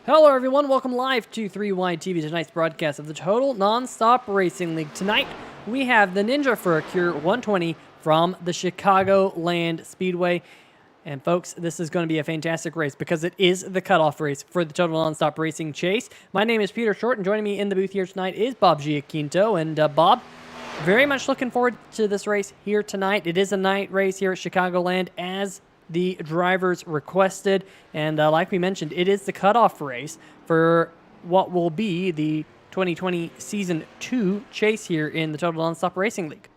Hello, everyone. Welcome live to 3Y TV, tonight's broadcast of the Total Nonstop Racing League. Tonight, we have the Ninja for a Cure 120 from the Chicagoland Speedway. And folks, this is going to be a fantastic race because it is the cutoff race for the Total Nonstop Racing Chase. My name is Peter Short, and joining me in the booth here tonight is Bob Giaquinto. And Bob, very much looking forward to this race here tonight. It is a night race here at Chicagoland as the drivers requested, and like we mentioned, it is the cutoff race for what will be the 2020 Season 2 chase here in the Total Nonstop Racing League.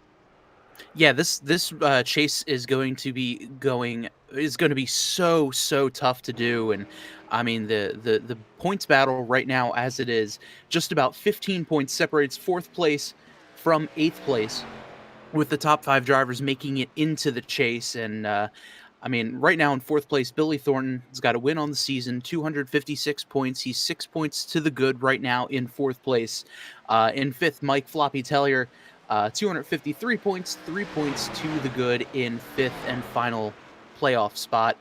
Yeah, this chase is going to be so tough to do, and I mean the points battle right now as it is, just about 15 points separates fourth place from eighth place, with the top 5 drivers making it into the chase. And I mean, right now in fourth place, Billy Thornton has got a win on the season, 256 points. He's 6 points to the good right now in fourth place. In fifth, Mike Floppy Tellier, 253 points, 3 points to the good in fifth and final playoff spot.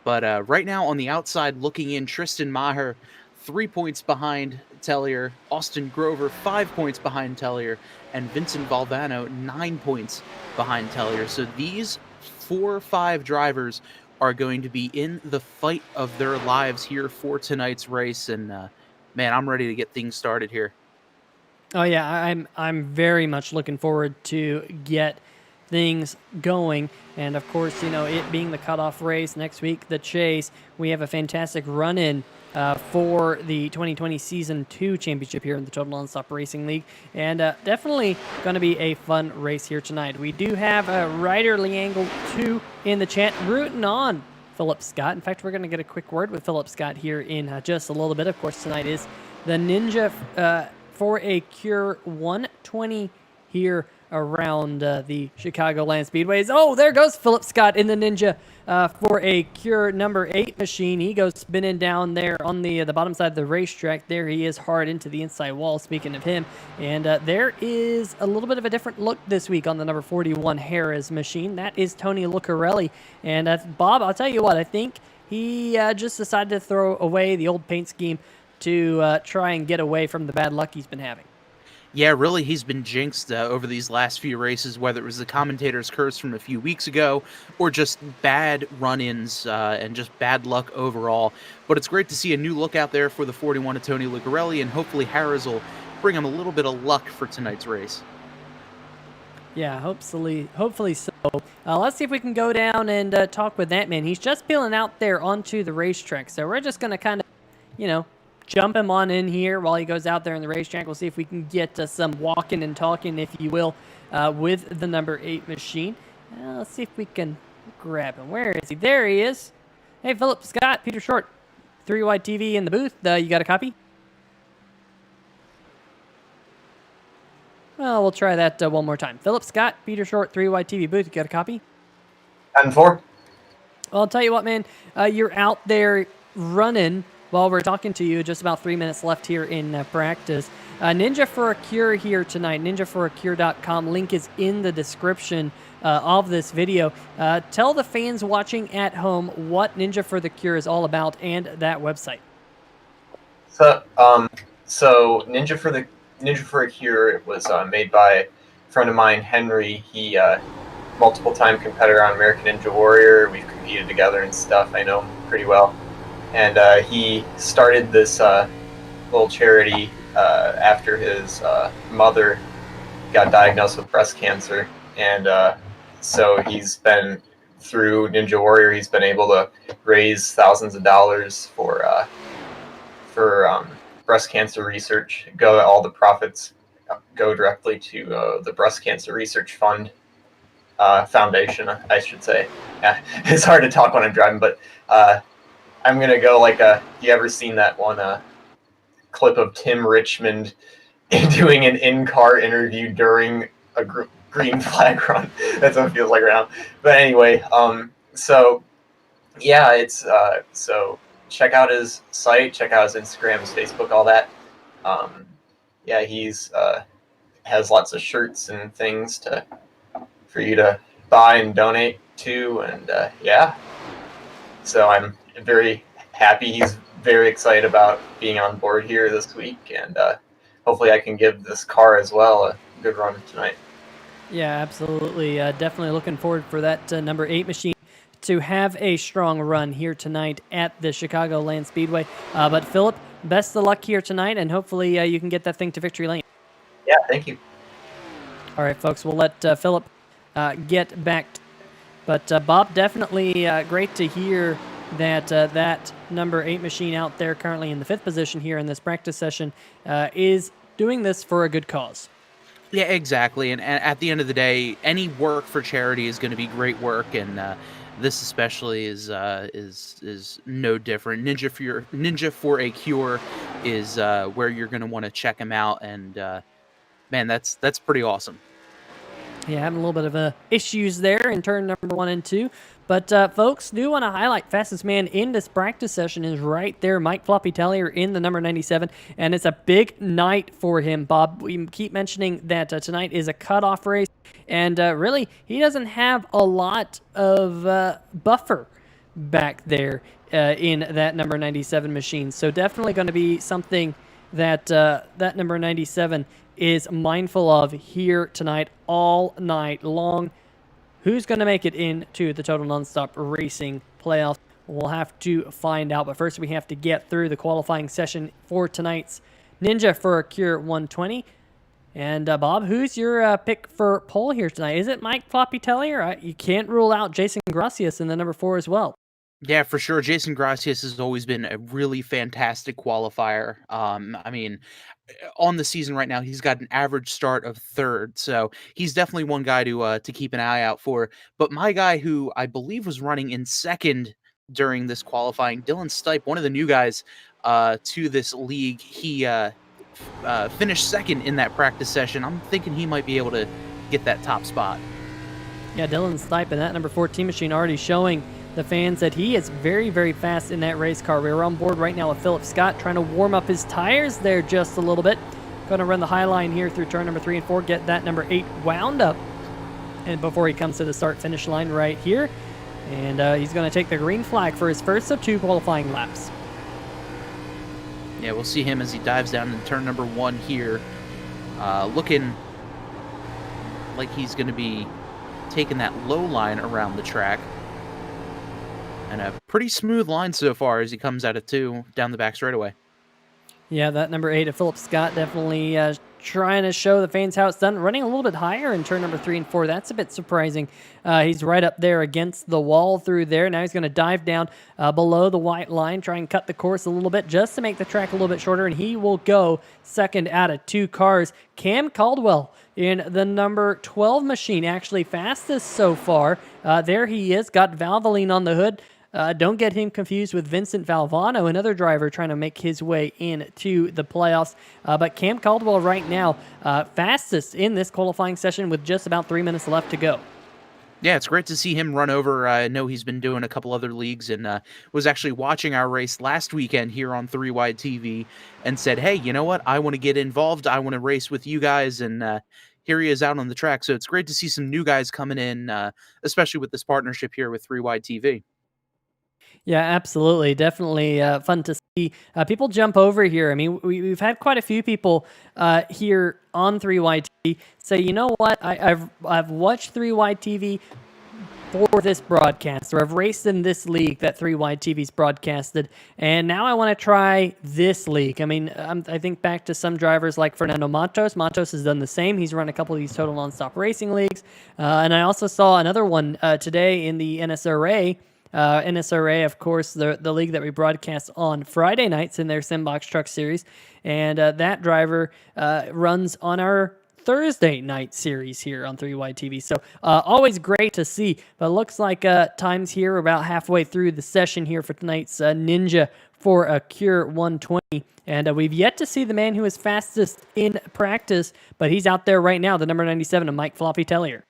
But right now on the outside looking in, Tristan Maher, 3 points behind Tellier, Austin Grover, 5 points behind Tellier, and Vincent Valvano, 9 points behind Tellier. So these 4 or 5 drivers are going to be in the fight of their lives here for tonight's race. And man, I'm ready to get things started here. Oh yeah, I'm very much looking forward to get things going. And of course, you know, it being the cutoff race next week, the chase, we have a fantastic run-in for the 2020 Season 2 championship here in the Total Nonstop Racing League. And definitely going to be a fun race here tonight. We do have Ryder Leangle 2 in the chat rooting on Philip Scott. In fact, we're going to get a quick word with Philip Scott here in just a little bit. Of course, tonight is the Ninja for a Cure 120 here around the Chicagoland Speedways. Oh, there goes Philip Scott in the Ninja for a Cure number 8 machine. He goes spinning down there on the bottom side of the racetrack. There he is, hard into the inside wall, speaking of him. And there is a little bit of a different look this week on the number 41 Harris machine. That is Tony Lucarelli. And Bob, I'll tell you what, I think he just decided to throw away the old paint scheme to try and get away from the bad luck he's been having. Yeah, really, he's been jinxed over these last few races, whether it was the commentator's curse from a few weeks ago or just bad run-ins and just bad luck overall. But it's great to see a new look out there for the 41 of Tony Lucarelli, and hopefully Harris will bring him a little bit of luck for tonight's race. Yeah, hopefully so. Let's see if we can go down and talk with that man. He's just peeling out there onto the racetrack, so we're just going to kind of, you know, jump him on in here while he goes out there in the racetrack. We'll see if we can get some walking and talking, if you will, with the number 8 machine. Let's see if we can grab him. Where is he? There he is. Hey, Philip Scott, Peter Short, 3Y TV in the booth. You got a copy? Well, we'll try that one more time. Philip Scott, Peter Short, 3Y TV booth. You got a copy? 10-4. Well, I'll tell you what, man. You're out there running while we're talking to you. Just about 3 minutes left here in practice. Ninja for a Cure here tonight. NinjaForACure.com. Link is in the description of this video. Tell the fans watching at home what Ninja for the Cure is all about and that website. So Ninja for a Cure was made by a friend of mine, Henry. He multiple-time competitor on American Ninja Warrior. We've competed together and stuff. I know him pretty well. And he started this little charity after his mother got diagnosed with breast cancer. And so he's been, through Ninja Warrior, he's been able to raise thousands of dollars for breast cancer research. All the profits go directly to the Breast Cancer Research Fund Foundation, I should say. Yeah, it's hard to talk when I'm driving, but I'm going to go like you ever seen that one clip of Tim Richmond doing an in-car interview during a green flag run? That's what it feels like right now. But anyway, so yeah, it's so check out his site, check out his Instagram, his Facebook, all that. Yeah, he's has lots of shirts and things for you to buy and donate to, and yeah. So I'm very happy. He's very excited about being on board here this week, and hopefully I can give this car as well a good run tonight. Yeah, absolutely. Definitely looking forward for that number 8 machine to have a strong run here tonight at the Chicagoland Speedway. But Philip, best of luck here tonight, and hopefully you can get that thing to victory lane. Yeah, thank you. All right, folks, we'll let Philip get back. But Bob, definitely great to hear that that number 8 machine out there currently in the 5th position here in this practice session is doing this for a good cause. Yeah, exactly. And at the end of the day, any work for charity is going to be great work, and this especially is no different. Ninja for a Cure is where you're going to want to check him out, and man, that's pretty awesome. Yeah, having a little bit of issues there in turn number 1 and 2. But, folks, do want to highlight fastest man in this practice session is right there, Mike Floppy Tellier in the number 97. And it's a big night for him, Bob. We keep mentioning that tonight is a cutoff race. And really, he doesn't have a lot of buffer back there in that number 97 machine. So definitely going to be something that that number 97 is mindful of here tonight, all night long. Who's going to make it into the Total Nonstop Racing playoffs? We'll have to find out. But first, we have to get through the qualifying session for tonight's Ninja for a Cure 120. And Bob, who's your pick for pole here tonight? Is it Mike Floppy Tellier? You can't rule out Jason Gracias in the number 4 as well. Yeah, for sure. Jason Gracias has always been a really fantastic qualifier. I mean, on the season right now, he's got an average start of 3rd, so he's definitely one guy to keep an eye out for. But my guy, who I believe was running in 2nd during this qualifying, Dylan Stipe, one of the new guys to this league, he finished 2nd in that practice session. I'm thinking he might be able to get that top spot. Yeah, Dylan Stipe in that number 14 machine already showing the fans that he is very, very fast in that race car. We're on board right now with Philip Scott trying to warm up his tires there just a little bit. Going to run the high line here through turn number 3 and 4, get that number 8 wound up. And before he comes to the start-finish line right here, and he's going to take the green flag for his first of 2 qualifying laps. Yeah, we'll see him as he dives down in turn number 1 here. Looking like he's going to be taking that low line around the track. And a pretty smooth line so far as he comes out of 2 down the back straightaway. Yeah, that number 8 of Philip Scott definitely trying to show the fans how it's done. Running a little bit higher in turn number 3 and 4. That's a bit surprising. He's right up there against the wall through there. Now he's going to dive down below the white line, try and cut the course a little bit just to make the track a little bit shorter, and he will go 2nd out of 2 cars. Cam Caldwell in the number 12 machine, actually fastest so far. There he is, got Valvoline on the hood. Don't get him confused with Vincent Valvano, another driver trying to make his way into the playoffs. But Cam Caldwell right now, fastest in this qualifying session with just about 3 minutes left to go. Yeah, it's great to see him run over. I know he's been doing a couple other leagues and was actually watching our race last weekend here on 3 Wide TV and said, hey, you know what? I want to get involved. I want to race with you guys. And here he is out on the track. So it's great to see some new guys coming in, especially with this partnership here with 3 Wide TV. Yeah, absolutely. Definitely fun to see people jump over here. I mean, we've had quite a few people here on 3Y TV say, you know what, I've watched 3Y TV for this broadcast, or I've raced in this league that 3Y TV's broadcasted, and now I want to try this league. I mean, I think back to some drivers like Fernando Matos. Matos has done the same. He's run a couple of these Total Nonstop Racing leagues, and I also saw another one today in the NSRA. NSRA, of course, the league that we broadcast on Friday nights in their Simbox Truck Series. And that driver runs on our Thursday night series here on 3Y TV. So always great to see. But it looks like time's here about halfway through the session here for tonight's Ninja for a Cure 120. And we've yet to see the man who is fastest in practice, but he's out there right now, the number 97 of Mike Floppy Tellier.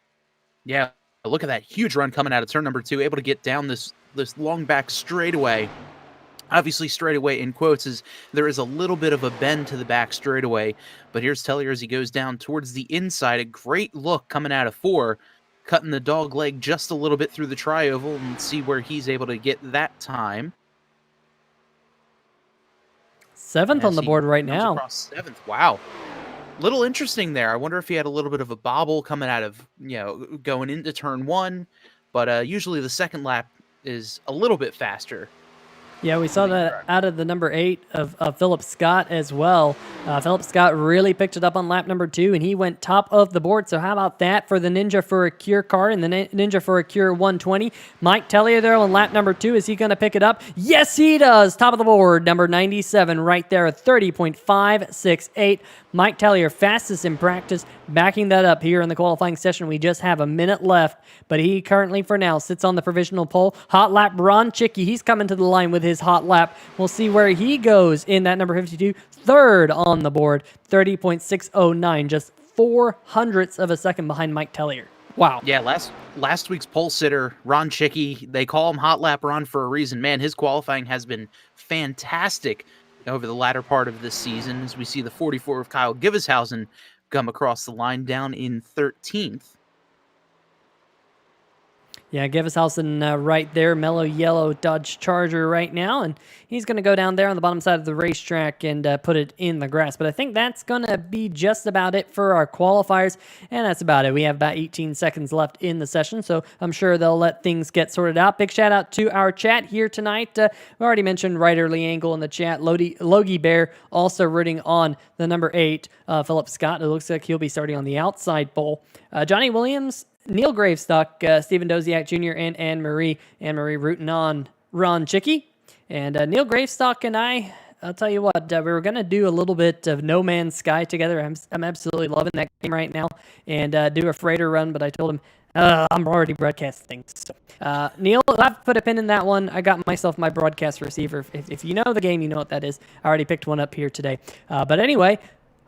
Yeah. Look at that huge run coming out of turn number 2, able to get down this long back straightaway. Obviously, straightaway in quotes is there is a little bit of a bend to the back straightaway, but here's Tellier as he goes down towards the inside. A great look coming out of 4, cutting the dog leg just a little bit through the tri-oval, and see where he's able to get that time. 7th on as the he board right comes now. across 7th. Wow. Little interesting there. I wonder if he had a little bit of a bobble coming out of, going into turn 1, but usually the second lap is a little bit faster. Yeah, we saw that out of the number 8 of Philip Scott as well. Philip Scott really picked it up on lap number 2, and he went top of the board. So how about that for the Ninja for a Cure car and the Ninja for a Cure 120? Mike Tellier there on lap number 2. Is he going to pick it up? Yes, he does. Top of the board, number 97 right there at 30.568. Mike Tellier, fastest in practice, backing that up here in the qualifying session. We just have a minute left, but he currently, for now, sits on the provisional pole. Hot lap, Ron Chicky, he's coming to the line with his hot lap. We'll see where he goes in that number 52. Third on the board, 30.609, just 0.04 of a second behind Mike Tellier. Wow. Yeah, last week's pole sitter, Ron Chicky, they call him Hot Lap Ron for a reason. Man, his qualifying has been fantastic over the latter part of this season, as we see the 44 of Kyle Givishausen come across the line down in 13th. Yeah, Givishausen right there, mellow yellow Dodge Charger right now, and he's going to go down there on the bottom side of the racetrack and put it in the grass. But I think that's going to be just about it for our qualifiers, and that's about it. We have about 18 seconds left in the session, so I'm sure they'll let things get sorted out. Big shout out to our chat here tonight. We already mentioned Right Early Angle in the chat. Logie Bear also rooting on the number 8, Philip Scott. It looks like he'll be starting on the outside pole. Johnny Williams, Neil Gravestock, Stephen Doziak Jr., and Anne-Marie. Anne-Marie rooting on Ron Chicky. And Neil Gravestock and I'll tell you what, we were going to do a little bit of No Man's Sky together. I'm absolutely loving that game right now. And do a freighter run, but I told him, I'm already broadcasting. So, Neil, I've put a pin in that one. I got myself my broadcast receiver. If you know the game, you know what that is. I already picked one up here today. But anyway,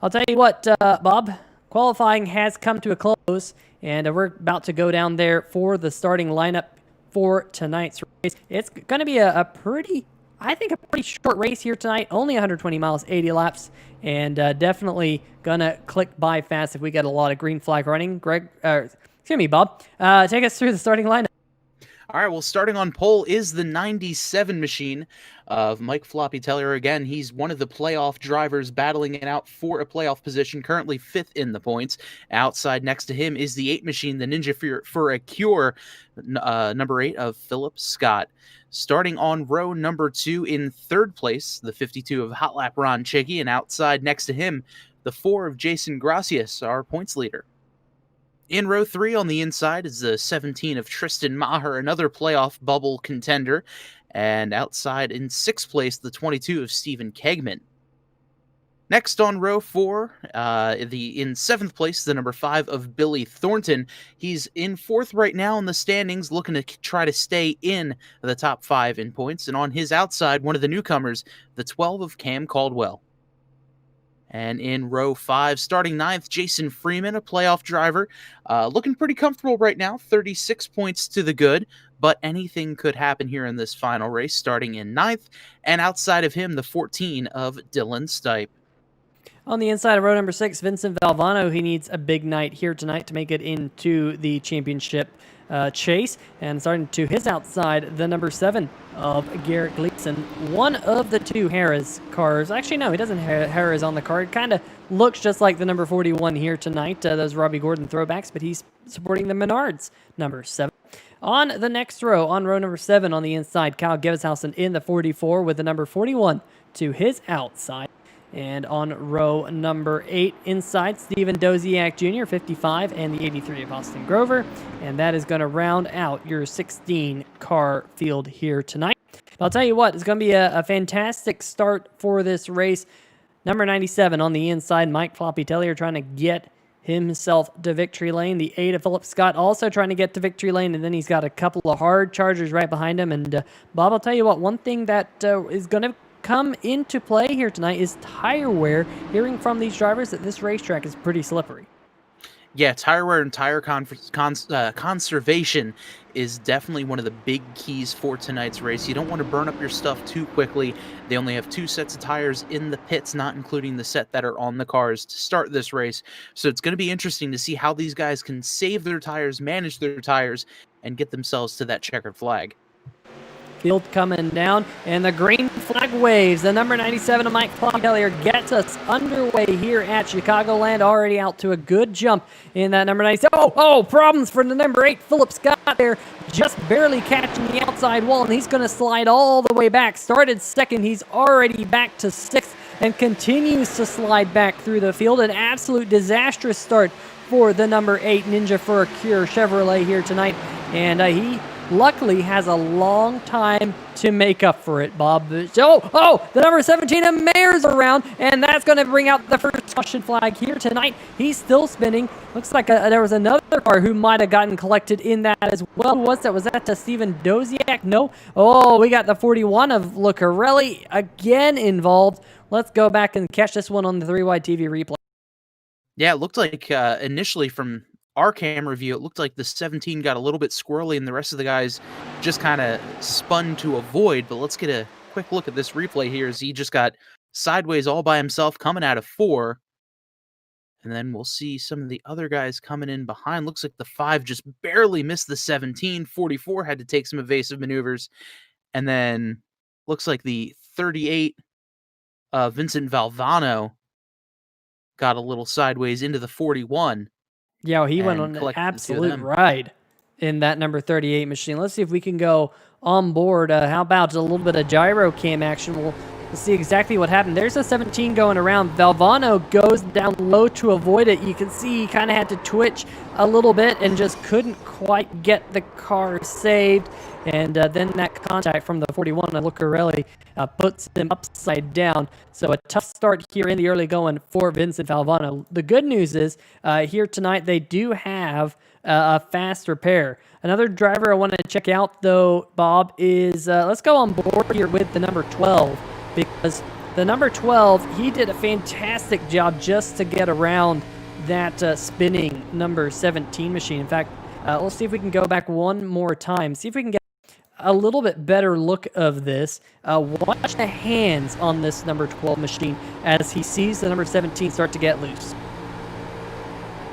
I'll tell you what, Bob, qualifying has come to a close. And we're about to go down there for the starting lineup for tonight's race. It's going to be a pretty short race here tonight. Only 120 miles, 80 laps. And definitely going to click by fast if we get a lot of green flag running. Excuse me, Bob. Take us through the starting lineup. All right, well, starting on pole is the 97 machine of Mike Floppy Tellier. Again, he's one of the playoff drivers battling it out for a playoff position, currently 5th in the points. Outside next to him is the 8 machine, the Ninja for a Cure, number 8 of Philip Scott. Starting on row number 2 in 3rd place, the 52 of Hot Lap Ron Chicky, and outside next to him, the 4 of Jason Gracias, our points leader. In row 3 on the inside is the 17 of Tristan Maher, another playoff bubble contender. And outside in 6th place, the 22 of Stephen Kegman. Next on row 4, in 7th place, the number 5 of Billy Thornton. He's in 4th right now in the standings, looking to try to stay in the top 5 in points. And on his outside, one of the newcomers, the 12 of Cam Caldwell. And in row 5, starting 9th, Jason Freeman, a playoff driver, looking pretty comfortable right now, 36 points to the good, but anything could happen here in this final race, starting in 9th, and outside of him, the 14 of Dylan Stipe. On the inside of row number 6, Vincent Valvano, he needs a big night here tonight to make it into the championship chase. And starting to his outside, the number 7 of Garrett Gleason, one of the 2 Harris cars. Actually, no, he doesn't have Harris on the car. It kind of looks just like the number 41 here tonight, those Robbie Gordon throwbacks, but he's supporting the Menards number 7. On the next row, on row number 7 on the inside, Kyle Givishausen in the 44 with the number 41 to his outside. And on row number 8 inside, Stephen Doziak Jr., 55, and the 83 of Austin Grover. And that is going to round out your 16-car field here tonight. But I'll tell you what, it's going to be a fantastic start for this race. Number 97 on the inside, Mike Floppy Tellier trying to get himself to victory lane. The 8 of Philip Scott also trying to get to victory lane, and then he's got a couple of hard chargers right behind him. And Bob, I'll tell you what, one thing that is going to come into play here tonight is tire wear. Hearing from these drivers that this racetrack is pretty slippery. Yeah, tire wear and tire conservation is definitely one of the big keys for tonight's race. You don't want to burn up your stuff too quickly. They only have 2 sets of tires in the pits, not including the set that are on the cars to start this race. So it's going to be interesting to see how these guys can save their tires, manage their tires, and get themselves to that checkered flag. field coming down, and the green flag waves. The number 97 of Mike Clontellier gets us underway here at Chicagoland, already out to a good jump in that number 97. Problems for the number 8, Philip Scott there, just barely catching the outside wall, and he's going to slide all the way back. Started second, he's already back to 6th, and continues to slide back through the field. An absolute disastrous start for the number 8 Ninja for a Cure Chevrolet here tonight, and he luckily has a long time to make up for it, Bob. The number 17 of Mayer's around, and that's going to bring out the first caution flag here tonight. He's still spinning. Looks like there was another car who might have gotten collected in that as well. Who was that? Was that Steven Doziak? No. We got the 41 of Lucarelli again involved. Let's go back and catch this one on the 3-wide TV replay. Yeah, it looked like initially from our camera view, it looked like the 17 got a little bit squirrely and the rest of the guys just kind of spun to avoid. But let's get a quick look at this replay here as he just got sideways all by himself coming out of 4. And then we'll see some of the other guys coming in behind. Looks like the 5 just barely missed the 17. 44 had to take some evasive maneuvers. And then looks like the 38, Vincent Valvano, got a little sideways into the 41. Yeah, he went on an absolute ride in that number 38 machine. Let's see if we can go on board. How about a little bit of gyro cam action? We'll see exactly what happened. There's a 17 going around. Valvano goes down low to avoid it. You can see he kind of had to twitch a little bit and just couldn't quite get the car saved. And then that contact from the 41 of Lucarelli puts him upside down. So a tough start here in the early going for Vincent Valvano. The good news is here tonight they do have a fast repair. Another driver I want to check out, though, Bob, is let's go on board here with the number 12. Because the number 12, he did a fantastic job just to get around that spinning number 17 machine. In fact, let's see if we can go back one more time. See if we can get a little bit better look of this. Watch the hands on this number 12 machine as he sees the number 17 start to get loose.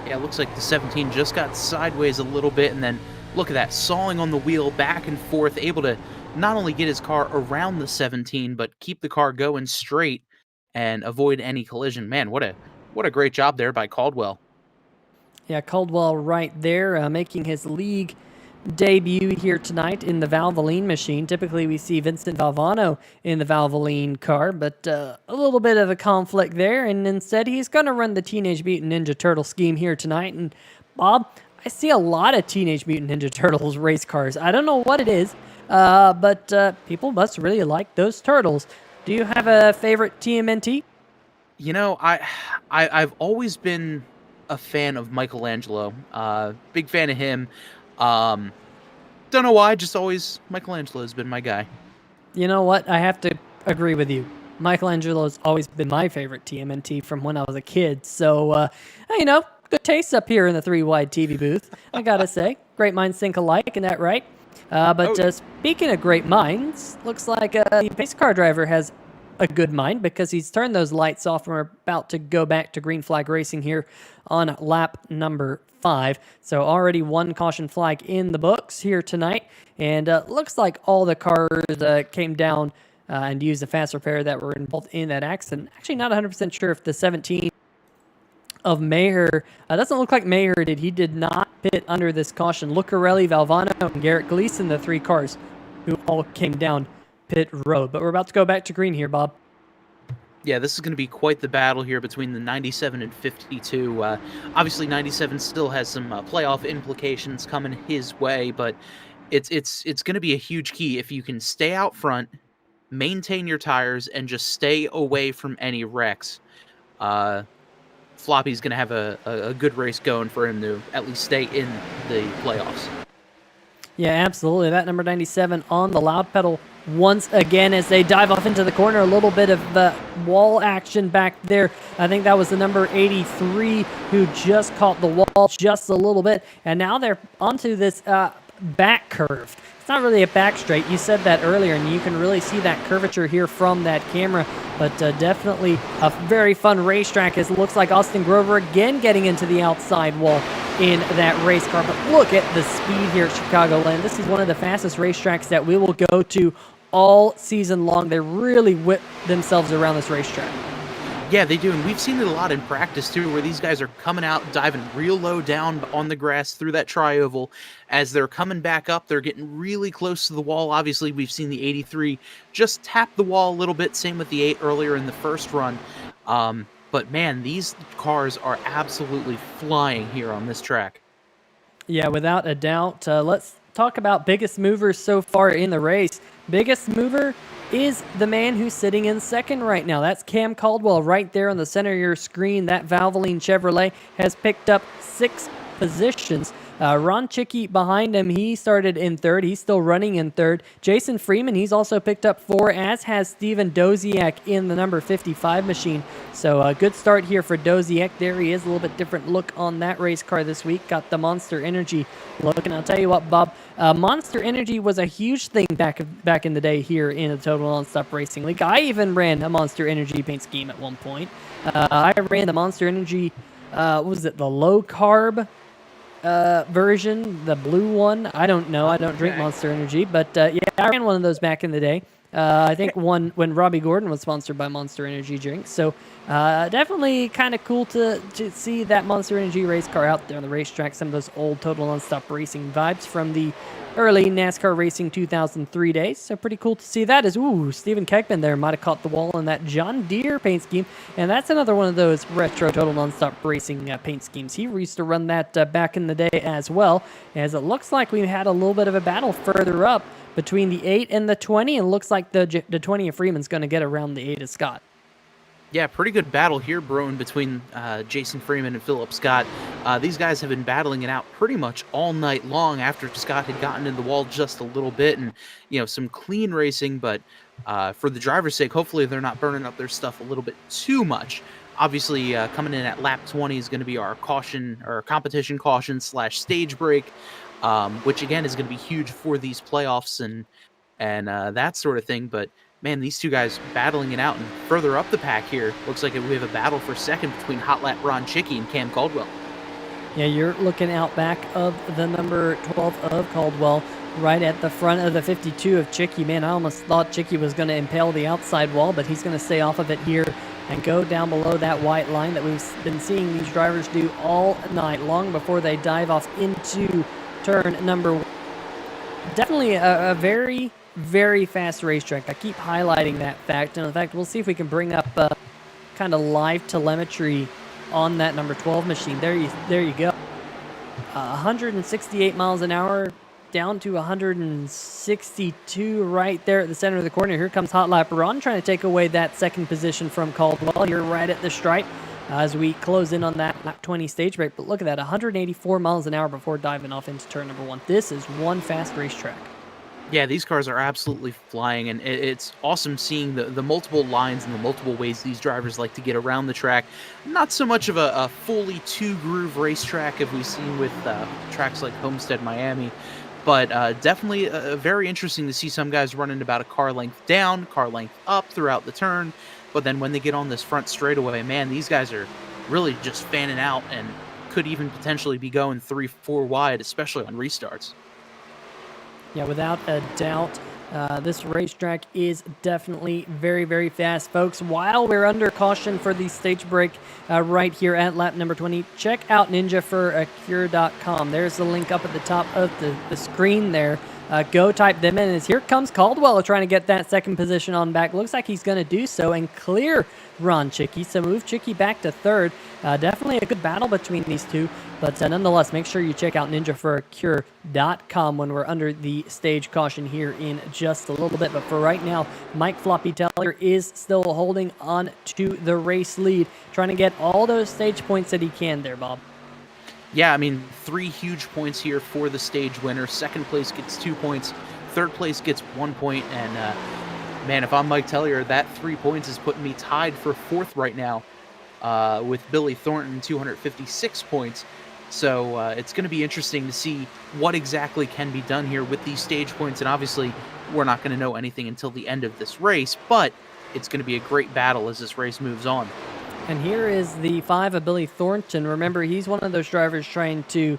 Yeah, it looks like the 17 just got sideways a little bit, and then look at that, sawing on the wheel back and forth, able to not only get his car around the 17, but keep the car going straight and avoid any collision. Man, what a great job there by Caldwell. Yeah, Caldwell right there, making his league debut here tonight in the Valvoline machine. Typically, we see Vincent Valvano in the Valvoline car, but a little bit of a conflict there, and instead he's going to run the Teenage Mutant Ninja Turtle scheme here tonight. And Bob, I see a lot of Teenage Mutant Ninja Turtles race cars. I don't know what it is, but people must really like those turtles. Do you have a favorite TMNT? You know, I've always been a fan of Michelangelo. Big fan of him. Don't know why, just always Michelangelo has been my guy. You know what? I have to agree with you. Michelangelo's always been my favorite TMNT from when I was a kid. So, good taste up here in the 3-wide TV booth, I gotta say. Great minds think alike, isn't that right? Speaking of great minds, looks like the pace car driver has a good mind because he's turned those lights off and we're about to go back to green flag racing here on lap number 5. So already one caution flag in the books here tonight, and looks like all the cars came down and used a fast repair that were involved in that accident. Actually, not 100% sure if the 17 of Maher doesn't look like Maher did. He did not pit under this caution. Lucarelli, Valvano, and Garrett Gleason, the 3 cars who all came down pit road. But we're about to go back to green here, Bob. Yeah, this is going to be quite the battle here between the 97 and 52. Obviously, 97 still has some playoff implications coming his way, but it's going to be a huge key if you can stay out front, maintain your tires, and just stay away from any wrecks. Floppy's going to have a good race going for him to at least stay in the playoffs. Yeah, absolutely. That number 97 on the loud pedal once again as they dive off into the corner. A little bit of the wall action back there. I think that was the number 83 who just caught the wall just a little bit. And now they're onto this back curve. It's not really a back straight. You said that earlier, and you can really see that curvature here from that camera. But definitely a very fun racetrack as it looks like Austin Grover again getting into the outside wall. in that race car. But look at the speed here at Chicagoland. This is one of the fastest racetracks that we will go to all season long. They really whip themselves around this racetrack. Yeah, they do, and we've seen it a lot in practice too, where these guys are coming out, diving real low down on the grass through that tri-oval. As they're coming back up, they're getting really close to the wall. Obviously, we've seen the 83 just tap the wall a little bit, same with the 8 earlier in the first run. But man, these cars are absolutely flying here on this track. Yeah, without a doubt. Let's talk about biggest movers so far in the race. Biggest mover is the man who's sitting in second right now. That's Cam Caldwell right there on the center of your screen. That Valvoline Chevrolet has picked up 6 positions. Ron Chicky behind him, he started in third. He's still running in third. Jason Freeman, he's also picked up 4, as has Steven Doziak in the number 55 machine. So a good start here for Doziak. There he is, a little bit different look on that race car this week. Got the Monster Energy look. And I'll tell you what, Bob, Monster Energy was a huge thing back in the day here in the Total Nonstop Racing League. I even ran a Monster Energy paint scheme at one point. I ran the Monster Energy, what was it, the low carb version, the blue one. I don't know. I don't drink Monster Energy, but yeah, I ran one of those back in the day. I think one when Robbie Gordon was sponsored by Monster Energy drinks. So definitely kind of cool to see that Monster Energy race car out there on the racetrack. Some of those old Total Nonstop Racing vibes from the early NASCAR Racing 2003 days. So pretty cool to see that. Stephen Kekman there might have caught the wall in that John Deere paint scheme. And that's another one of those retro Total Nonstop Racing paint schemes. He used to run that back in the day as well, as it looks like we had a little bit of a battle further up between the 8 and the 20, and looks like the 20 of Freeman's going to get around the 8 of Scott. Yeah, pretty good battle here brewing between Jason Freeman and Philip Scott. These guys have been battling it out pretty much all night long after Scott had gotten in the wall just a little bit, and some clean racing, but for the driver's sake, hopefully they're not burning up their stuff a little bit too much. Obviously, coming in at lap 20 is going to be our competition caution / stage break, which again is going to be huge for these playoffs and that sort of thing. But man, these two guys battling it out, and further up the pack here, looks like we have a battle for second between Hot Lap Ron Chicky and Cam Caldwell. Yeah, you're looking out back of the number 12 of Caldwell, right at the front of the 52 of Chicky. Man, I almost thought Chicky was going to impale the outside wall, but he's going to stay off of it here and go down below that white line that we've been seeing these drivers do all night long before they dive off into turn number 1. Definitely a very, very fast racetrack. I keep highlighting that fact. And in fact, we'll see if we can bring up kind of live telemetry on that number 12 machine. There you go. 168 miles an hour down to 162 right there at the center of the corner. Here comes Hot Lap Ron trying to take away that second position from Caldwell here right at the stripe as we close in on that lap 20 stage break. But look at that, 184 miles an hour before diving off into turn number 1. This is one fast racetrack. Yeah, these cars are absolutely flying, and it's awesome seeing the multiple lines and the multiple ways these drivers like to get around the track. Not so much of a fully two-groove racetrack as we've seen with tracks like Homestead, Miami, but definitely very interesting to see some guys running about a car length down, car length up throughout the turn, but then when they get on this front straightaway, man, these guys are really just fanning out and could even potentially be going 3-4 wide, especially on restarts. Yeah, without a doubt, this racetrack is definitely very, very fast, folks. While we're under caution for the stage break right here at lap number 20, check out ninjaforacure.com. There's the link up at the top of the screen there. Go type them in. As here comes Caldwell trying to get that second position on back. Looks like he's going to do so and clear Ron Chicky. So move Chicky back to third. Definitely a good battle between these two. But nonetheless, make sure you check out ninjaforacure.com when we're under the stage caution here in just a little bit. But for right now, Mike Floppy Teller is still holding on to the race lead, trying to get all those stage points that he can there, Bob. Yeah, I mean, 3 huge points here for the stage winner. Second place gets 2 points. Third place gets 1 point. And, man, if I'm Mike Tellier, that 3 points is putting me tied for fourth right now with Billy Thornton, 256 points. So it's going to be interesting to see what exactly can be done here with these stage points. And obviously, we're not going to know anything until the end of this race. But it's going to be a great battle as this race moves on. And here is the 5 of Billy Thornton. Remember, he's one of those drivers trying to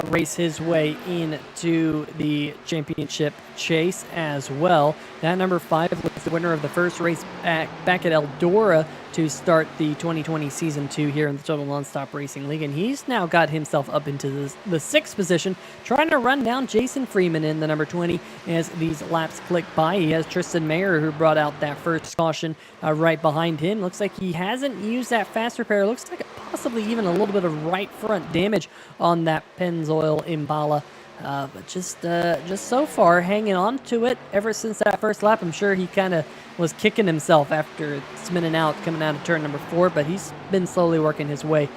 race his way into the championship chase as well. That number 5 was the winner of the first race back at Eldora to start the 2020 Season 2 here in the Total Nonstop Racing League. And he's now got himself up into the 6th position, trying to run down Jason Freeman in the number 20 as these laps click by. He has Tristan Mayer, who brought out that first caution right behind him. Looks like he hasn't used that fast repair. Looks like possibly even a little bit of right front damage on that Pennzoil Impala. But just so far hanging on to it ever since that first lap. I'm sure he kind of was kicking himself after spinning out, coming out of turn number 4, but he's been slowly working his way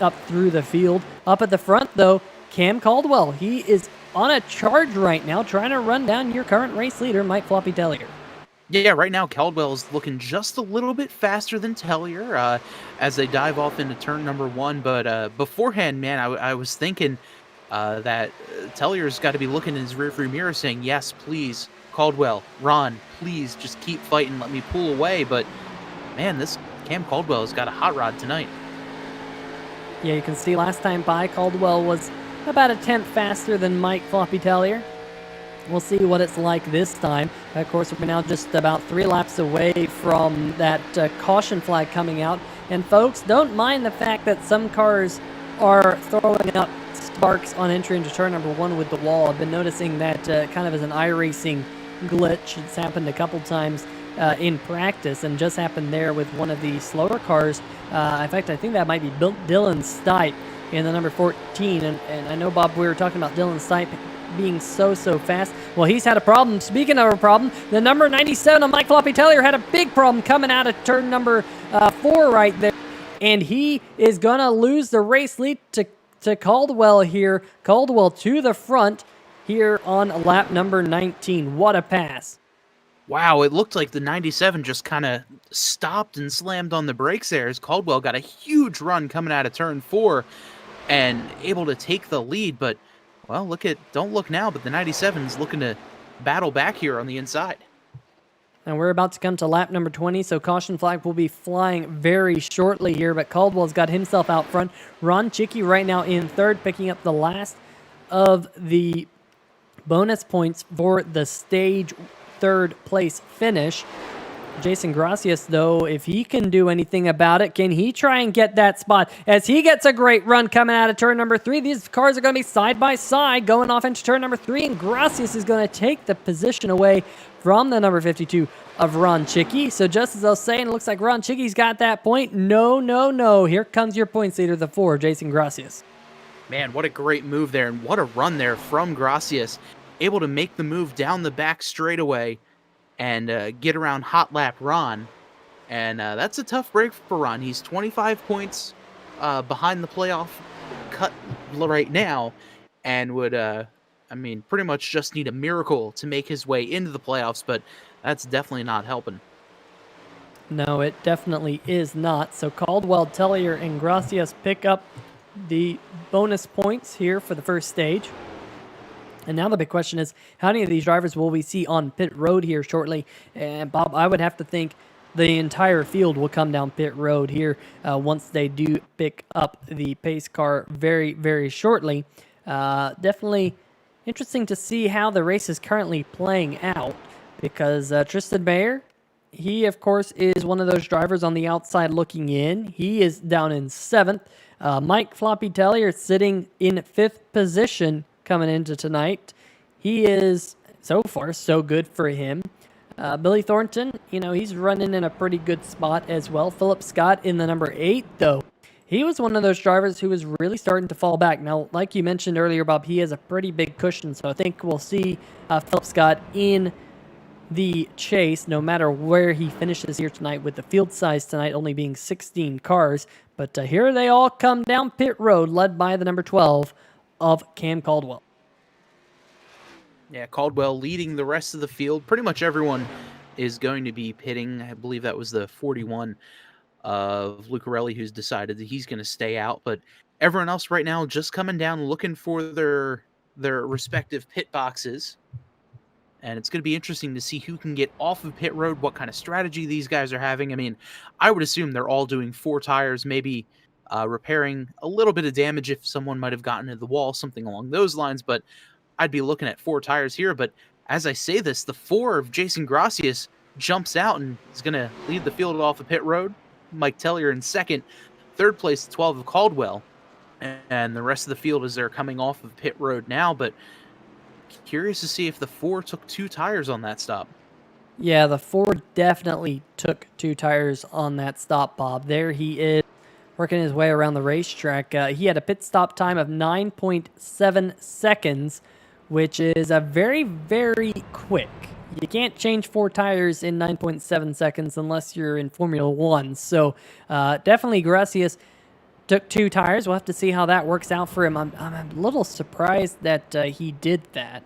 up through the field. Up at the front, though, Cam Caldwell. He is on a charge right now, trying to run down your current race leader, Mike Floppy Tellier. Yeah, right now Caldwell is looking just a little bit faster than Tellier as they dive off into turn number 1. But beforehand, man, I was thinking that Tellier's got to be looking in his rearview mirror saying, yes, please, Caldwell, Ron, please just keep fighting, let me pull away. But, man, this Cam Caldwell has got a hot rod tonight. Yeah, you can see last time by, Caldwell was about a tenth faster than Mike Floppy Tellier. We'll see what it's like this time. Of course, we're now just about 3 laps away from that caution flag coming out. And folks, don't mind the fact that some cars are throwing up sparks on entry into turn number 1 with the wall. I've been noticing that kind of as an iRacing glitch. It's happened a couple times in practice, and just happened there with one of the slower cars. In fact, I think that might be Dylan Stipe in the number 14. And I know, Bob, we were talking about Dylan Stipe being so fast. Well, he's had a problem. Speaking of a problem, the number 97 of Mike Floppy Tellier had a big problem coming out of turn number 4 right there. And he is going to lose the race lead to Caldwell here. Caldwell to the front here on lap number 19. What a pass. Wow, it looked like the 97 just kind of stopped and slammed on the brakes there as Caldwell got a huge run coming out of turn 4 and able to take the lead. But, well, don't look now, but the 97's looking to battle back here on the inside. And we're about to come to lap number 20, so caution flag will be flying very shortly here, but Caldwell's got himself out front. Ron Chicky right now in 3rd, picking up the last of the bonus points for the stage 3rd place finish. Jason Gracias, though, if he can do anything about it, can he try and get that spot? As he gets a great run coming out of turn number 3, these cars are going to be side by side going off into turn number 3, and Gracias is going to take the position away from the number 52 of Ron Chicky. So just as I was saying, it looks like Ron Chicky's got that point. No. Here comes your points leader, the 4, Jason Gracias. Man, what a great move there, and what a run there from Gracias. Able to make the move down the back straightaway and get around hot lap Ron. And that's a tough break for Ron. He's 25 points behind the playoff cut right now, and would, pretty much just need a miracle to make his way into the playoffs, but that's definitely not helping. No, it definitely is not. So Caldwell, Tellier, and Gracias pick up the bonus points here for the first stage. And now the big question is, how many of these drivers will we see on pit road here shortly? And Bob, I would have to think the entire field will come down pit road here once they do pick up the pace car very, very shortly. Definitely interesting to see how the race is currently playing out, because Tristan Mayer, he, of course, is one of those drivers on the outside looking in. He is down in 7th. Mike Floppy Tellier sitting in 5th position coming into tonight. He is, so far, so good for him. Billy Thornton, he's running in a pretty good spot as well. Philip Scott in the number 8, though. He was one of those drivers who was really starting to fall back. Now, like you mentioned earlier, Bob, he has a pretty big cushion, so I think we'll see Philip Scott in the chase no matter where he finishes here tonight, with the field size tonight only being 16 cars. But here they all come down pit road, led by the number 12 of Cam Caldwell. Yeah, Caldwell leading the rest of the field. Pretty much everyone is going to be pitting. I believe that was the 41 of Lucarelli who's decided that he's going to stay out. But everyone else right now just coming down looking for their respective pit boxes. And it's going to be interesting to see who can get off of pit road, what kind of strategy these guys are having. I mean, I would assume they're all doing 4 tires, maybe repairing a little bit of damage if someone might have gotten into the wall, something along those lines. But I'd be looking at 4 tires here. But as I say this, the 4 of Jason Gracias jumps out and is going to lead the field off the pit road. Mike Tellier in second. Third place, 12 of Caldwell. And the rest of the field is they're coming off of pit road now. But curious to see if the 4 took 2 tires on that stop. Yeah, the 4 definitely took 2 tires on that stop, Bob. There he is, working his way around the racetrack. He had a pit stop time of 9.7 seconds, which is a very, very quick. You can't change 4 tires in 9.7 seconds unless you're in Formula 1. So definitely Gracias took 2 tires. We'll have to see how that works out for him. I'm a little surprised that he did that.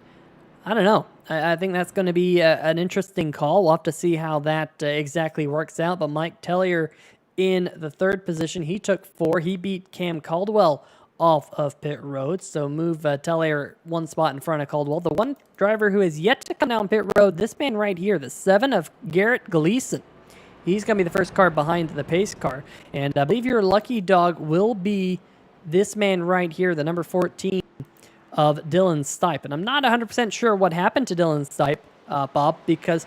I don't know. I think that's going to be an interesting call. We'll have to see how that exactly works out. But Mike Tellier in the 3rd position, he took 4. He beat Cam Caldwell off of pit road, so move Tellier 1 spot in front of Caldwell. The one driver who has yet to come down pit road, this man right here, the 7 of Garrett Gleason. He's going to be the first car behind the pace car. And I believe your lucky dog will be this man right here, the number 14 of Dylan Stipe. And I'm not 100% sure what happened to Dylan Stipe, Bob, because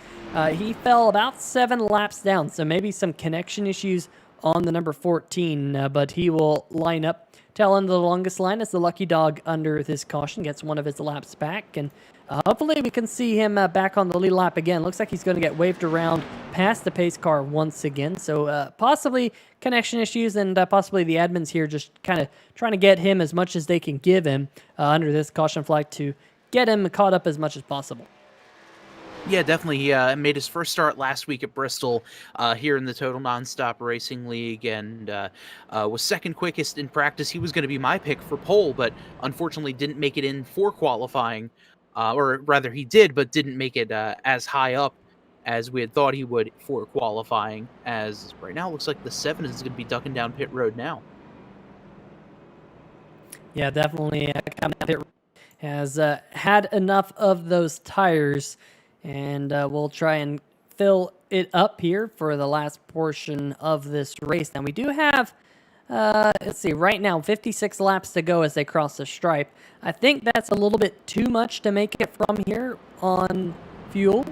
he fell about 7 laps down. So maybe some connection issues on the number 14, but he will line up tail end of the longest line as the lucky dog under this caution gets one of his laps back. And hopefully we can see him back on the lead lap again. Looks like he's going to get waved around past the pace car once again. So possibly connection issues and possibly the admins here just kind of trying to get him as much as they can give him under this caution flag to get him caught up as much as possible. Yeah, definitely. He made his first start last week at Bristol here in the Total Nonstop Racing League and was second quickest in practice. He was going to be my pick for pole, but unfortunately didn't make it in for qualifying. Or rather, he did, but didn't make it as high up as we had thought he would for qualifying, as right now it looks like the 7 is going to be ducking down pit road now. Yeah, definitely. Pit has had enough of those tires. And we'll try and fill it up here for the last portion of this race. Now, we do have, let's see, right now, 56 laps to go as they cross the stripe. I think that's a little bit too much to make it from here on fuel.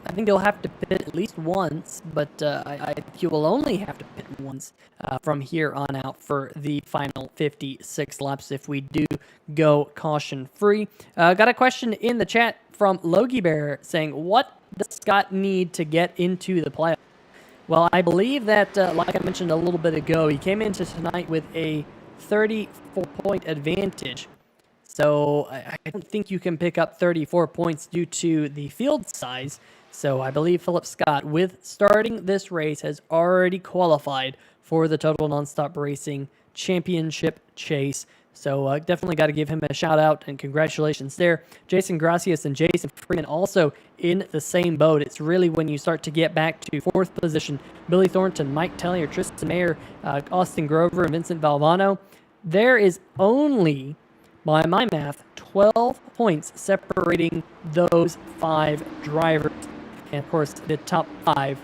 I think they'll have to pit at least once, but I think you will only have to pit once from here on out for the final 56 laps if we do go caution-free. Got a question in the chat from Logie Bear saying, what does Scott need to get into the playoffs? Well, I believe that, like I mentioned a little bit ago, he came into tonight with a 34-point advantage. So I don't think you can pick up 34 points due to the field size. So I believe Philip Scott, with starting this race, has already qualified for the Total Nonstop Racing Championship chase. So definitely got to give him a shout out and congratulations there. Jason Gracias and Jason Freeman also in the same boat. It's really when you start to get back to 4th position, Billy Thornton, Mike Tellier, Tristan Mayer, Austin Grover, and Vincent Valvano. There is only, by my math, 12 points separating those 5 drivers. And of course, the top 5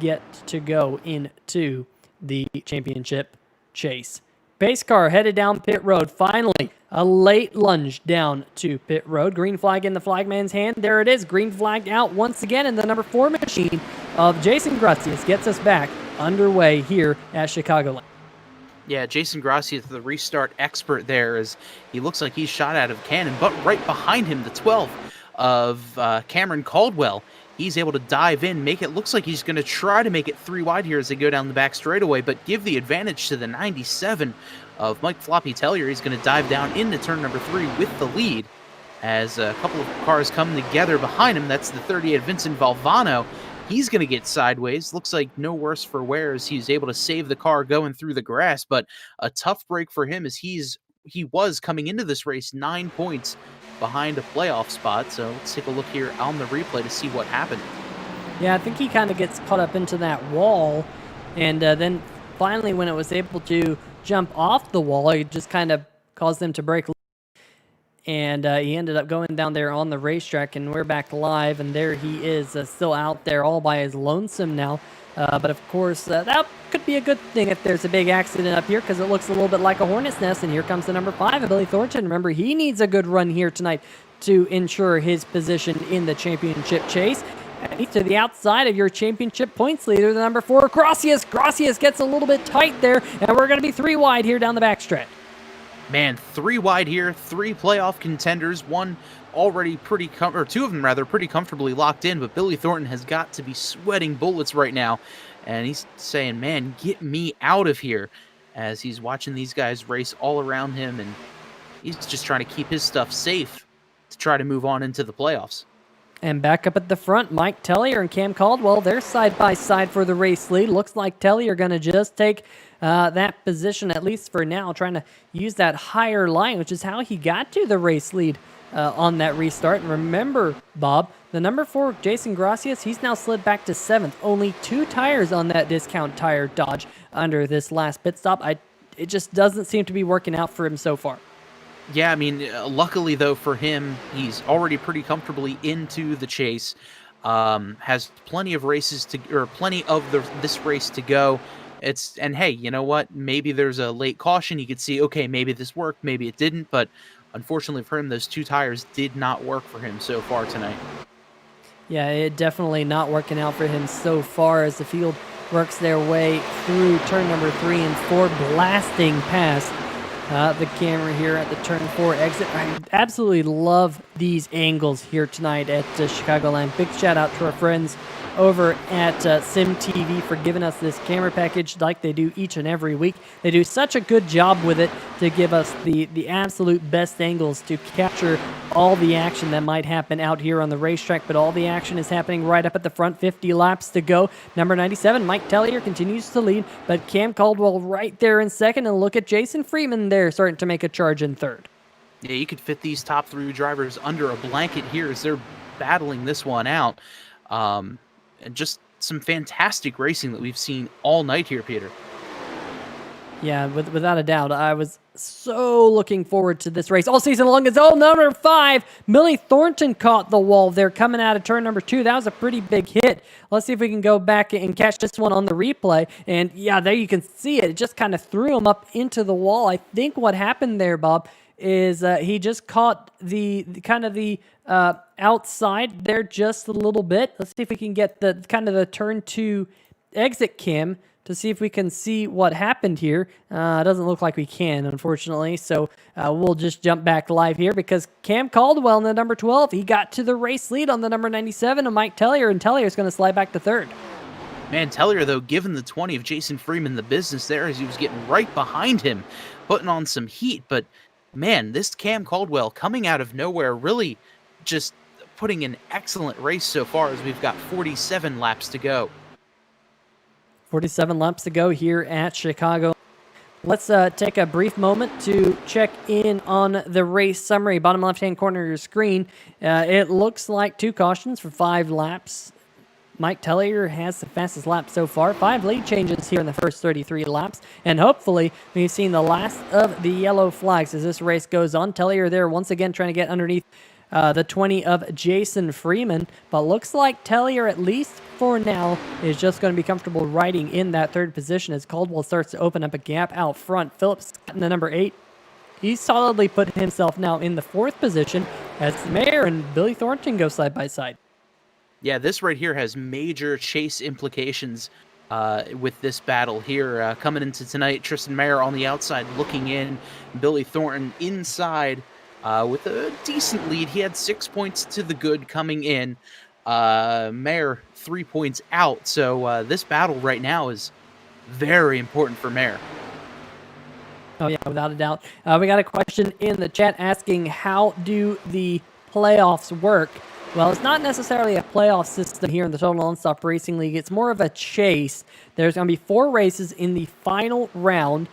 get to go into the championship chase. Pace car headed down pit road. Finally, a late lunge down to pit road. Green flag in the flagman's hand. There it is. Green flag out once again. And the number 4 machine of Jason Gracias gets us back underway here at Chicagoland. Yeah, Jason Gracias, the restart expert there, as he looks like he's shot out of a cannon. But right behind him, the 12 of Cameron Caldwell. He's able to dive in, looks like he's going to try to make it 3 wide here as they go down the back straightaway, but give the advantage to the 97 of Mike Floppy Tellier. He's going to dive down into turn number 3 with the lead as a couple of cars come together behind him. That's the 38 Vincent Valvano. He's going to get sideways. Looks like no worse for wear as he's able to save the car going through the grass, but a tough break for him as he was coming into this race 9 points behind a playoff spot. So let's take a look here on the replay to see what happened. Yeah, I think he kind of gets caught up into that wall, and then finally when it was able to jump off the wall, it just kind of caused them to break. and he ended up going down there on the racetrack, and we're back live, and there he is, still out there all by his lonesome now. But of course, that could be a good thing if there's a big accident up here, because it looks a little bit like a hornet's nest. And here comes the number 5, Billy Thornton. Remember, he needs a good run here tonight to ensure his position in the championship chase. And he's to the outside of your championship points leader, the number 4, Gracias. Gracias gets a little bit tight there, and we're going to be 3 wide here down the backstretch. Man, 3 wide here, 3 playoff contenders, one already or 2 of them rather, pretty comfortably locked in, but Billy Thornton has got to be sweating bullets right now, and he's saying, man, get me out of here, as he's watching these guys race all around him, and he's just trying to keep his stuff safe to try to move on into the playoffs. And back up at the front, Mike Tellier and Cam Caldwell, they're side by side for the race lead. Looks like Tellier going to just take that position, at least for now, trying to use that higher line, which is how he got to the race lead on that restart. And remember, Bob, the number 4, Jason Gracias, he's now slid back to 7th. Only 2 tires on that discount tire Dodge under this last pit stop. It just doesn't seem to be working out for him so far. Yeah, I mean, luckily, though, for him, he's already pretty comfortably into the chase, has plenty of this race to go. And hey, you know what? Maybe there's a late caution. You could see, okay, maybe this worked, maybe it didn't, but unfortunately for him, those 2 tires did not work for him so far tonight. Yeah, it definitely not working out for him so far as the field works their way through turn number 3 and 4, blasting past the camera here at the turn 4 exit. I absolutely love these angles here tonight at Chicagoland. Big shout out to our friends over at SimTV for giving us this camera package like they do each and every week. They do such a good job with it to give us the absolute best angles to capture all the action that might happen out here on the racetrack, but all the action is happening right up at the front. 50 laps to go. Number 97, Mike Tellier, continues to lead, but Cam Caldwell right there in second, and look at Jason Freeman there starting to make a charge in third. Yeah, you could fit these top 3 drivers under a blanket here as they're battling this one out. And just some fantastic racing that we've seen all night here, Peter. Yeah, without a doubt. I was so looking forward to this race all season long. As number 5, Billy Thornton caught the wall there coming out of turn number 2. That was a pretty big hit. Let's see if we can go back and catch this one on the replay. And yeah, there you can see it. It just kind of threw him up into the wall. I think what happened there, Bob, is he just caught the outside there just a little bit. Let's see if we can get the turn 2 exit cam to see if we can see what happened here. It doesn't look like we can, unfortunately. So we'll just jump back live here because Cam Caldwell in the number 12, he got to the race lead on the number 97 of Mike Tellier, and Tellier is going to slide back to third. Man, Tellier, though, giving the 20 of Jason Freeman the business there as he was getting right behind him, putting on some heat. But man, this Cam Caldwell coming out of nowhere, really just putting an excellent race so far as we've got 47 laps to go. 47 laps to go here at Chicago. Let's take a brief moment to check in on the race summary. Bottom left-hand corner of your screen. It looks like 2 cautions for 5 laps. Mike Tellier has the fastest lap so far. 5 lead changes here in the first 33 laps. And hopefully we've seen the last of the yellow flags as this race goes on. Tellier there once again trying to get underneath the 20 of Jason Freeman. But looks like Tellier, at least for now, is just going to be comfortable riding in that 3rd position as Caldwell starts to open up a gap out front. Phillips in the number 8. He's solidly put himself now in the 4th position as Mayer and Billy Thornton go side by side. Yeah, this right here has major chase implications with this battle here. Coming into tonight, Tristan Mayer on the outside looking in, Billy Thornton inside with a decent lead. He had 6 points to the good coming in. Mayer 3 points out. So this battle right now is very important for Mayer. Oh, yeah, without a doubt. We got a question in the chat asking, how do the playoffs work? Well, it's not necessarily a playoff system here in the Total Nonstop Racing League. It's more of a chase. There's going to be 4 races in the final round.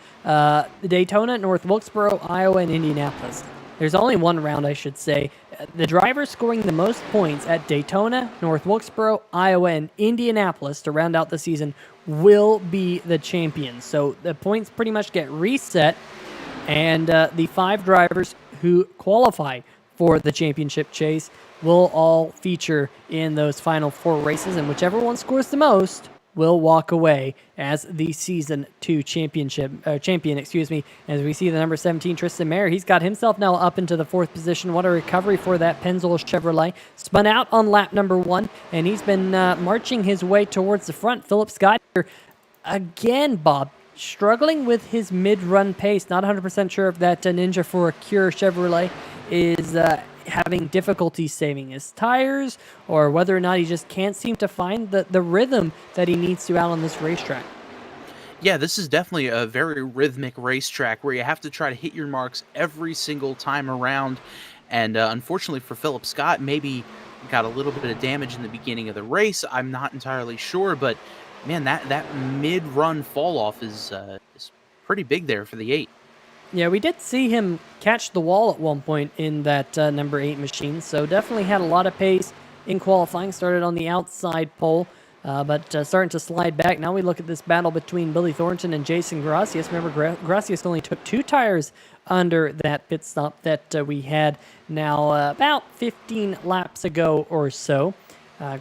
Daytona, North Wilkesboro, Iowa, and Indianapolis. There's only 1 round, I should say. The drivers scoring the most points at Daytona, North Wilkesboro, Iowa, and Indianapolis to round out the season will be the champions. So the points pretty much get reset, and the 5 drivers who qualify for the championship chase will all feature in those final 4 races, and whichever one scores the most will walk away as the season 2 champion. As we see the number 17 Tristan Mayer, he's got himself now up into the 4th position. What a recovery for that Pennzoil Chevrolet. Spun out on lap number 1, and he's been marching his way towards the front. Philip Scott here again, Bob, struggling with his mid-run pace. Not 100% sure if that Ninja for a Cure Chevrolet is having difficulty saving his tires, or whether or not he just can't seem to find the rhythm that he needs to out on this racetrack. Yeah, this is definitely a very rhythmic racetrack where you have to try to hit your marks every single time around. And unfortunately for Philip Scott, maybe got a little bit of damage in the beginning of the race. I'm not entirely sure, but man, that mid-run fall-off is pretty big there for the 8. Yeah, we did see him catch the wall at one point in that number 8 machine, so definitely had a lot of pace in qualifying. Started on the outside pole, but starting to slide back. Now we look at this battle between Billy Thornton and Jason Gracias. Remember, Gracias only took 2 tires under that pit stop that we had now about 15 laps ago or so.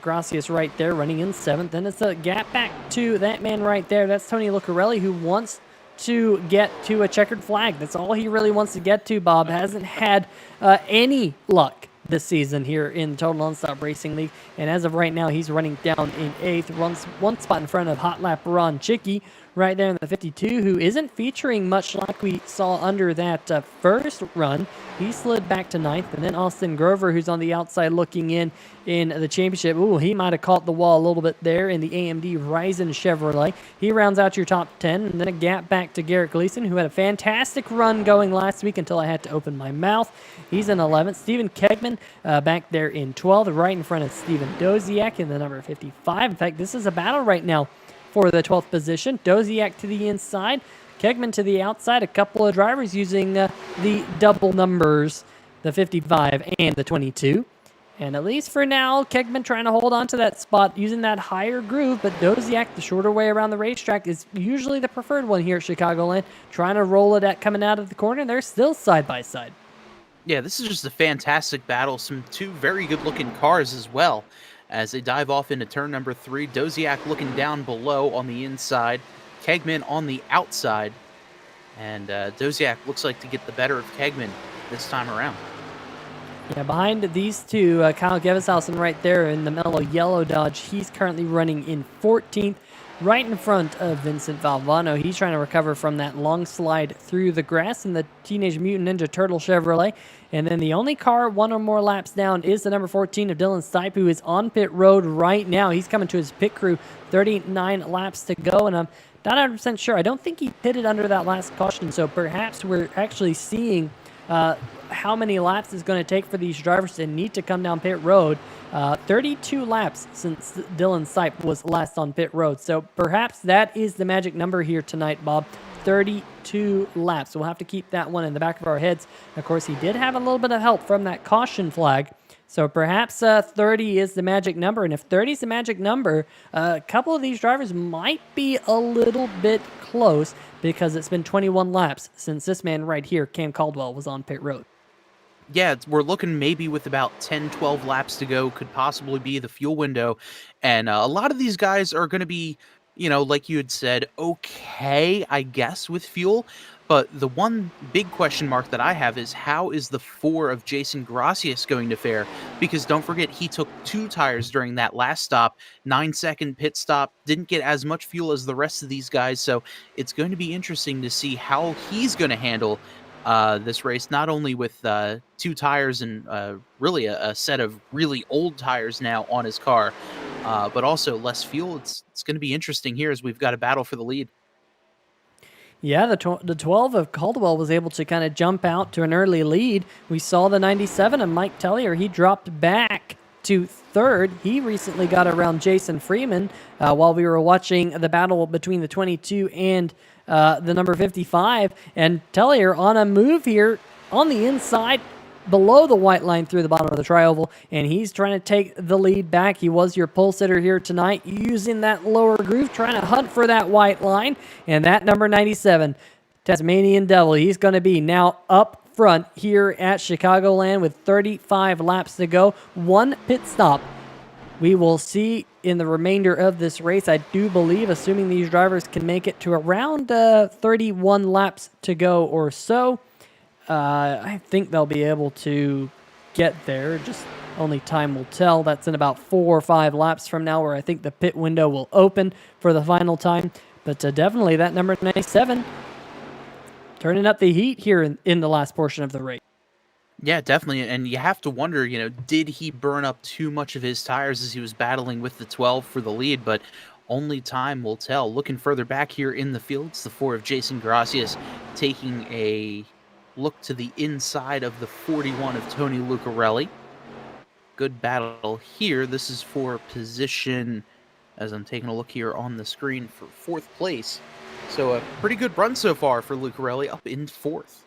Gracias right there running in 7th, and it's a gap back to that man right there. That's Tony Lucarelli, who wants to get to a checkered flag. That's all he really wants to get to, Bob. Hasn't had any luck this season here in the Total Nonstop Racing League, and as of right now, he's running down in 8th, runs 1 spot in front of Hot Lap Ron Chicky right there in the 52, who isn't featuring much like we saw under that first run. He slid back to 9th, and then Austin Grover, who's on the outside looking in the championship. Ooh, he might have caught the wall a little bit there in the AMD Ryzen Chevrolet. He rounds out your top 10, and then a gap back to Garrett Gleason, who had a fantastic run going last week until I had to open my mouth. He's in 11th. Stephen Kegman back there in 12th, right in front of Steven Doziak in the number 55. In fact, this is a battle right now for the 12th position. Doziak to the inside, Kegman to the outside. A couple of drivers using the double numbers, the 55 and the 22. And at least for now, Kegman trying to hold on to that spot using that higher groove, but Doziak, the shorter way around the racetrack, is usually the preferred one here at Chicagoland. Trying to roll it at coming out of the corner. They're still side by side. Yeah, this is just a fantastic battle. Some 2 very good-looking cars as well. As they dive off into turn number 3, Doziak looking down below on the inside, Kegman on the outside, and Doziak looks like to get the better of Kegman this time around. Yeah, behind these 2, Kyle Geveshausen right there in the mellow yellow Dodge. He's currently running in 14th, right in front of Vincent Valvano. He's trying to recover from that long slide through the grass in the Teenage Mutant Ninja Turtle Chevrolet. And then the only car 1 or more laps down is the number 14 of Dylan Stipe, who is on pit road right now. He's coming to his pit crew, 39 laps to go, and I'm not 100% sure. I don't think he pitted under that last caution, so perhaps we're actually seeing how many laps it's going to take for these drivers to need to come down pit road. 32 laps since Dylan Stipe was last on pit road, so perhaps that is the magic number here tonight, Bob. 32 laps. We'll have to keep that one in the back of our heads. Of course, he did have a little bit of help from that caution flag, so perhaps 30 is the magic number. And if 30 is the magic number, a couple of these drivers might be a little bit close, because it's been 21 laps since this man right here, Cam Caldwell, was on pit road. Yeah, we're looking maybe with about 10, 12 laps to go could possibly be the fuel window. And a lot of these guys are going to be, like you had said, okay, I guess, with fuel. But the one big question mark that I have is, how is the 4 of Jason Gracias going to fare? Because don't forget, he took 2 tires during that last stop, 9-second pit stop, didn't get as much fuel as the rest of these guys. So it's going to be interesting to see how he's going to handle this race, not only with 2 tires and really a set of really old tires now on his car, but also less fuel. It's going to be interesting here as we've got a battle for the lead. Yeah, the 12 of Caldwell was able to kind of jump out to an early lead. We saw the 97 of Mike Tellier. He dropped back to 3rd. He recently got around Jason Freeman while we were watching the battle between the 22 and the number 55. And Tellier on a move here on the inside, below the white line through the bottom of the trioval, and he's trying to take the lead back. He was your pole sitter here tonight, using that lower groove, trying to hunt for that white line, and that number 97, Tasmanian Devil, he's going to be now up front here at Chicagoland with 35 laps to go. One pit stop we will see in the remainder of this race. I do believe, assuming these drivers can make it to around 31 laps to go or so, I think they'll be able to get there. Just only time will tell. That's in about 4 or 5 laps from now, where I think the pit window will open for the final time. But definitely that number 97 turning up the heat here in the last portion of the race. Yeah, definitely. And you have to wonder, did he burn up too much of his tires as he was battling with the 12 for the lead? But only time will tell. Looking further back here in the field, it's the 4 of Jason Gracias taking a look to the inside of the 41 of Tony Lucarelli. Good battle here. This is for position, as I'm taking a look here on the screen, for 4th place. So a pretty good run so far for Lucarelli, up in 4th.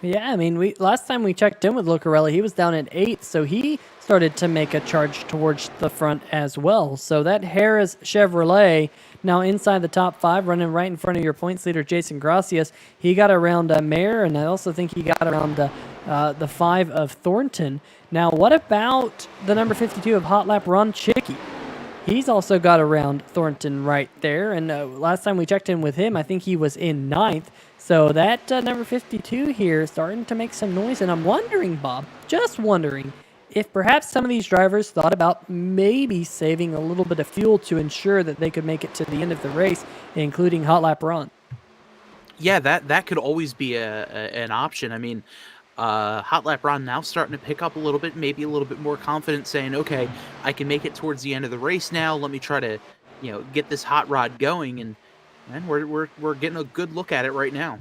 Yeah, I mean, last time we checked in with Lucarelli, he was down at 8th, so he started to make a charge towards the front as well. So that Harris Chevrolet, now inside the top 5, running right in front of your points leader, Jason Gracias. He got around Mayer, and I also think he got around the 5 of Thornton. Now, what about the number 52 of Hot Lap, Ron Chicky? He's also got around Thornton right there, and last time we checked in with him, I think he was in 9th. So that number 52 here is starting to make some noise, and I'm wondering, Bob, just wondering, if perhaps some of these drivers thought about maybe saving a little bit of fuel to ensure that they could make it to the end of the race, including Hot Lap Ron. Yeah, that could always be an option. I mean, Hot Lap Ron now starting to pick up a little bit, maybe a little bit more confident, saying, okay, I can make it towards the end of the race now. Let me try to, get this hot rod going, and we're getting a good look at it right now.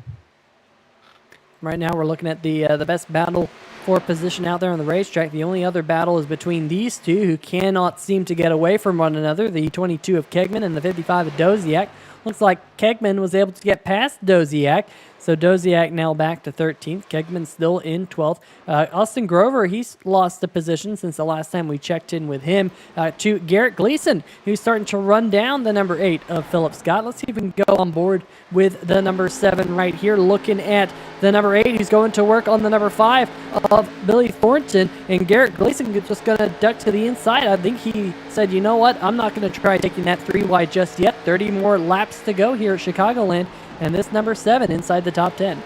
Right now, we're looking at the best battle for position out there on the racetrack. The only other battle is between these two, who cannot seem to get away from one another. The 22 of Kegman and the 55 of Doziak. Looks like Kegman was able to get past Doziak. So Doziak now back to 13th. Kegman still in 12th. Austin Grover, he's lost a position since the last time we checked in with him, to Garrett Gleason, who's starting to run down the number 8 of Philip Scott. Let's see if we can go on board with the number 7 right here, looking at the number 8, who's going to work on the number 5 of Billy Thornton. And Garrett Gleason is just going to duck to the inside. I think he said, you know what, I'm not going to try taking that 3 wide just yet. 30 more laps to go here at Chicagoland. And this number 7 inside the top 10.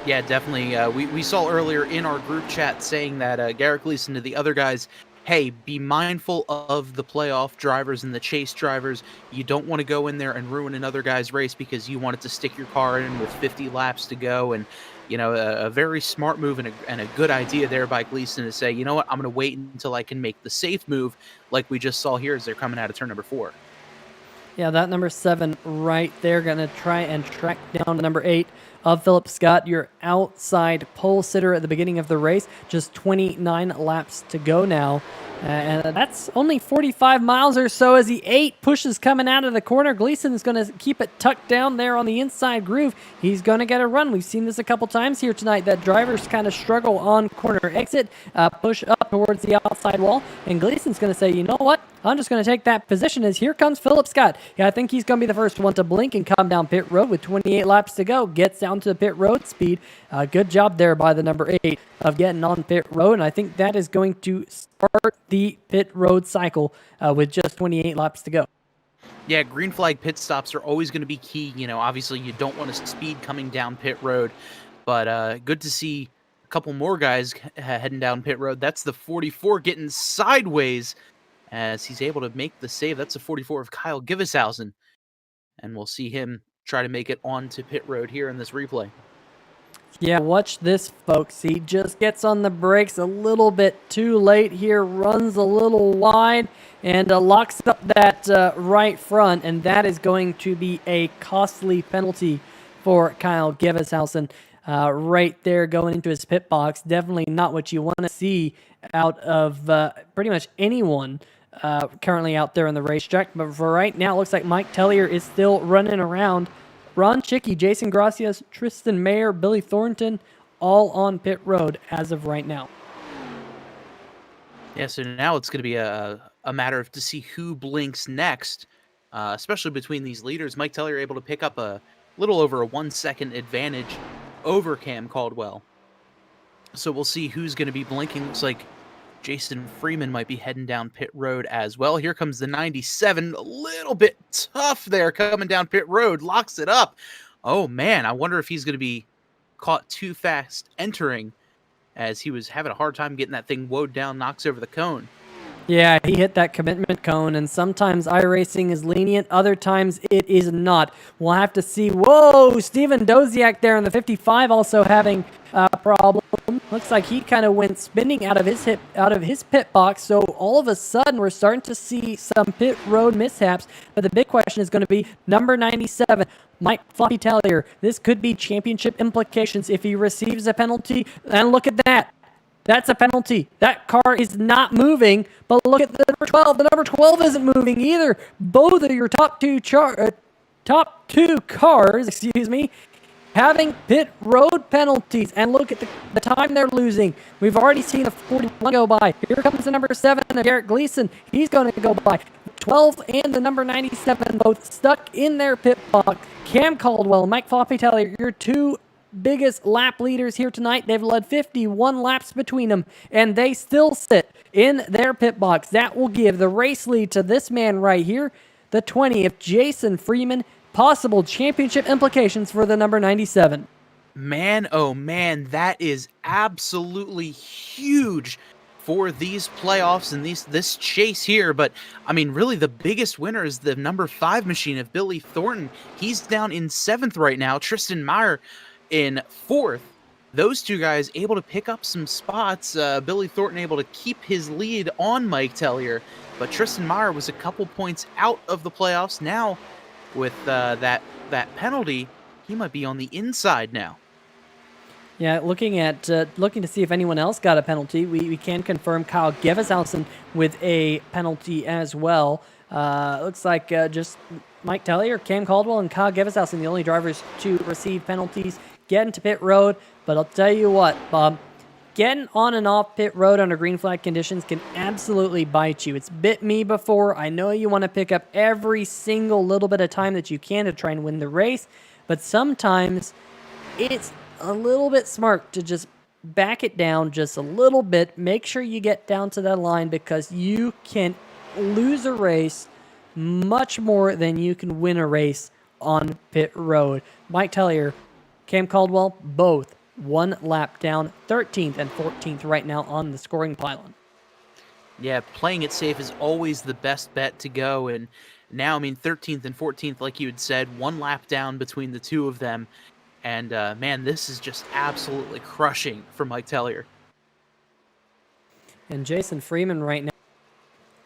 Yeah, definitely. We saw earlier in our group chat saying that Garrett Gleason to the other guys, hey, be mindful of the playoff drivers and the chase drivers. You don't want to go in there and ruin another guy's race because you wanted to stick your car in with 50 laps to go. And, a very smart move and a good idea there by Gleason to say, you know what, I'm going to wait until I can make the safe move like we just saw here as they're coming out of turn number 4. Yeah, that number 7 right there, going to try and track down the number 8 of Philip Scott, your outside pole sitter at the beginning of the race. Just 29 laps to go now. And that's only 45 miles or so as the 8 pushes coming out of the corner. Gleason's going to keep it tucked down there on the inside groove. He's going to get a run. We've seen this a couple times here tonight, that drivers kind of struggle on corner exit, push up towards the outside wall. And Gleason's going to say, you know what? I'm just going to take that position as here comes Philip Scott. Yeah, I think he's going to be the first one to blink and come down pit road with 28 laps to go. Gets down to the pit road speed. Good job there by the number 8 of getting on pit road. And I think that is going to start the pit road cycle with just 28 laps to go. Yeah, green flag pit stops are always going to be key. Obviously you don't want to speed coming down pit road. But good to see a couple more guys heading down pit road. That's the 44 getting sideways as he's able to make the save. That's the 44 of Kyle Givishausen. And we'll see him try to make it onto pit road here in this replay. Yeah, watch this, folks. He just gets on the brakes a little bit too late here, runs a little wide, and locks up that right front, and that is going to be a costly penalty for Kyle Givishausen right there going into his pit box. Definitely not what you want to see out of pretty much anyone currently out there on the racetrack. But for right now, it looks like Mike Tellier is still running around. Ron Chicky, Jason Gracias, Tristan Mayer, Billy Thornton, all on pit road as of right now. Yeah, so now it's going to be a matter of to see who blinks next, especially between these leaders. Mike Tellier able to pick up a little over a 1 second advantage over Cam Caldwell. So we'll see who's going to be blinking. Looks like Jason Freeman might be heading down pit road as well. Here comes the 97. A little bit tough there coming down pit road. Locks it up. Oh, man. I wonder if he's going to be caught too fast entering, as he was having a hard time getting that thing woed down, knocks over the cone. Yeah, he hit that commitment cone, and sometimes iRacing is lenient, other times it is not. We'll have to see. Whoa, Steven Doziak there in the 55 also having a problem. Looks like he kind of went spinning out of his pit box, so all of a sudden we're starting to see some pit road mishaps, but the big question is going to be number 97, Mike Floppy Tellier. This could be championship implications if he receives a penalty, and look at that. That's a penalty. That car is not moving, but look at the number 12. The number 12 isn't moving either. Both of your top two cars, having pit road penalties. And look at the time they're losing. We've already seen the 41 go by. Here comes the number 7, Garrett Gleason. He's going to go by. 12 and the number 97 both stuck in their pit box. Cam Caldwell and Mike Floppy Tellier, your two biggest lap leaders here tonight. They've led 51 laps between them, and they still sit in their pit box. That will give the race lead to this man right here, the 20th, Jason Freeman. Possible championship implications for the number 97. Man, oh man, that is absolutely huge for these playoffs and this chase here. But I mean, really the biggest winner is the number 5 machine of Billy Thornton. He's down in 7th right now. Tristan Meyer in 4th. Those two guys able to pick up some spots. Billy Thornton able to keep his lead on Mike Tellier, but Tristan Meyer was a couple points out of the playoffs. Now with that penalty, he might be on the inside now. Yeah, looking to see if anyone else got a penalty. We can confirm Kyle Geveshausen with a penalty as well. Looks like just Mike Tellier, Cam Caldwell, and Kyle Geveshausen, the only drivers to receive penalties, get into pit road. But I'll tell you what, Bob, getting on and off pit road under green flag conditions can absolutely bite you. It's bit me before. I know you want to pick up every single little bit of time that you can to try and win the race, but sometimes it's a little bit smart to just back it down just a little bit. Make sure you get down to that line, because you can lose a race much more than you can win a race on pit road. Mike Tellier, Cam Caldwell, both 1 lap down, 13th and 14th right now on the scoring pylon. Yeah, playing it safe is always the best bet to go. And now, I mean, 13th and 14th, like you had said, 1 lap down between the two of them. And, man, this is just absolutely crushing for Mike Tellier. And Jason Freeman right now,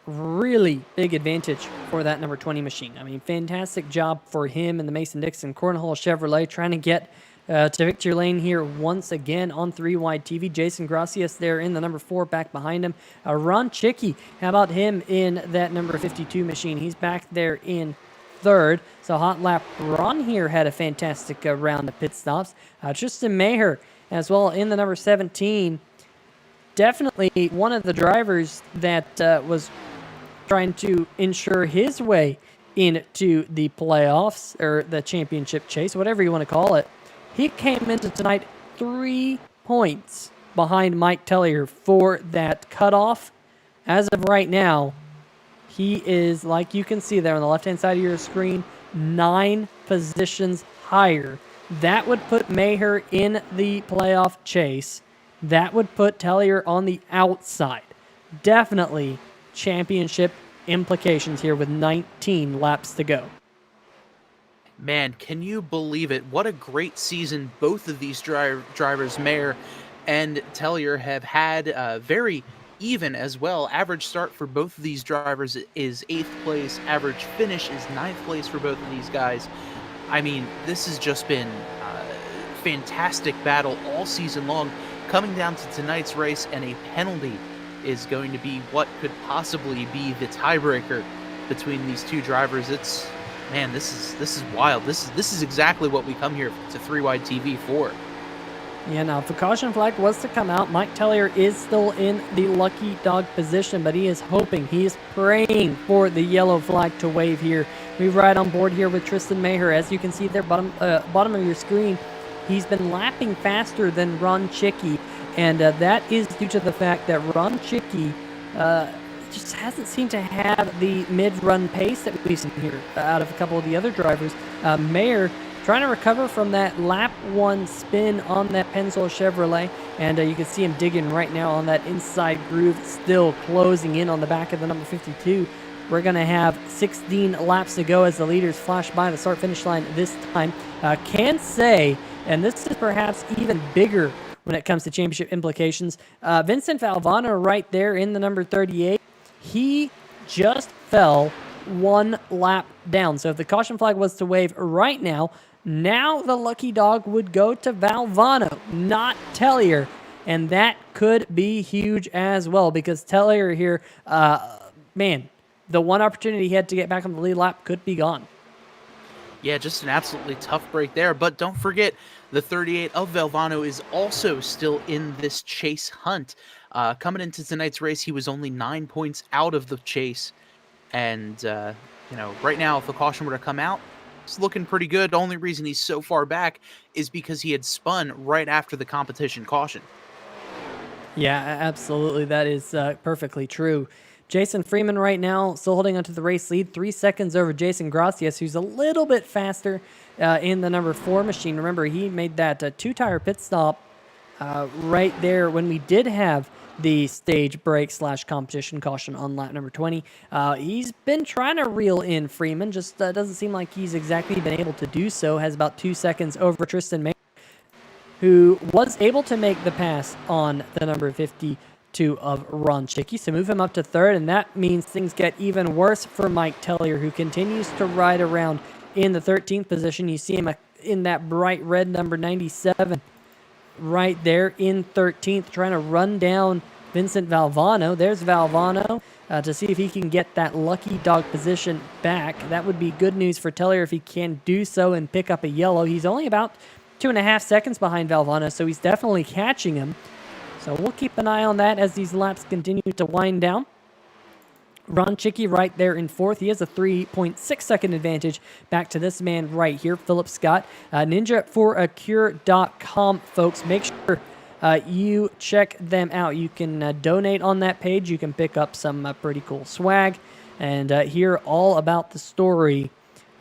really big advantage for that number 20 machine. I mean, fantastic job for him and the Mason-Dixon Cornhole Chevrolet trying to get to victory lane here once again on 3-wide TV. Jason Gracias there in the number 4 back behind him. Ron Chicky, how about him in that number 52 machine? He's back there in 3rd. So hot lap Ron here had a fantastic round of pit stops. Tristan Maher as well in the number 17. Definitely one of the drivers that was trying to ensure his way into the playoffs or the championship chase, whatever you want to call it. He came into tonight 3 points behind Mike Tellier for that cutoff. As of right now, he is, like you can see there on the left-hand side of your screen, 9 positions higher. That would put Maher in the playoff chase. That would put Tellier on the outside. Definitely championship implications here with 19 laps to go. Man, can you believe it? What a great season both of these drivers, Mayer and Tellier, have had. Very even as well. Average start for both of these drivers is 8th place. Average finish is 9th place for both of these guys. I mean, this has just been a fantastic battle all season long. Coming down to tonight's race, and a penalty is going to be what could possibly be the tiebreaker between these two drivers. It's, man, this is wild. This is exactly what we come here to 3-wide TV for. Yeah, now if the caution flag was to come out, Mike Tellier is still in the lucky dog position, but he is hoping, he is praying for the yellow flag to wave here. We ride on board here with Tristan Maher. As you can see there, bottom of your screen, he's been lapping faster than Ron Chicky, And that is due to the fact that Ron Chicky just hasn't seemed to have the mid-run pace that we've seen here out of a couple of the other drivers. Mayer trying to recover from that lap 1 spin on that Pennzoil Chevrolet, and you can see him digging right now on that inside groove, still closing in on the back of the number 52. We're going to have 16 laps to go as the leaders flash by the start-finish line this time. Can say, and this is perhaps even bigger when it comes to championship implications, Vincent Valvano right there in the number 38, he just fell 1 lap down. So if the caution flag was to wave right now, now the lucky dog would go to Valvano, not Tellier. And that could be huge as well, because Tellier here, man, the one opportunity he had to get back on the lead lap could be gone. Yeah, just an absolutely tough break there. But don't forget, the 38 of Valvano is also still in this chase hunt. Coming into tonight's race, he was only 9 points out of the chase. And, right now, if the caution were to come out, it's looking pretty good. The only reason he's so far back is because he had spun right after the competition caution. Yeah, absolutely. That is perfectly true. Jason Freeman right now still holding onto the race lead, 3 seconds over Jason Gracias, who's a little bit faster in the number 4 machine. Remember, he made that 2-tire pit stop right there when we did have the stage break / competition caution on lap number 20. He's been trying to reel in Freeman, just doesn't seem like he's exactly been able to do so. Has about 2 seconds over Tristan Mayer, who was able to make the pass on the number 52 of Ron Chicky. So move him up to 3rd, and that means things get even worse for Mike Tellier, who continues to ride around in the 13th position. You see him in that bright red number 97 right there in 13th, trying to run down Vincent Valvano. There's Valvano to see if he can get that lucky dog position back. That would be good news for Tellier if he can do so and pick up a yellow. He's only about 2.5 seconds behind Valvano, so he's definitely catching him. So we'll keep an eye on that as these laps continue to wind down. Ron Chicky right there in 4th. He has a 3.6 second advantage back to this man right here, Philip Scott. NinjaForACure.com, folks. Make sure you check them out. You can donate on that page. You can pick up some pretty cool swag and hear all about the story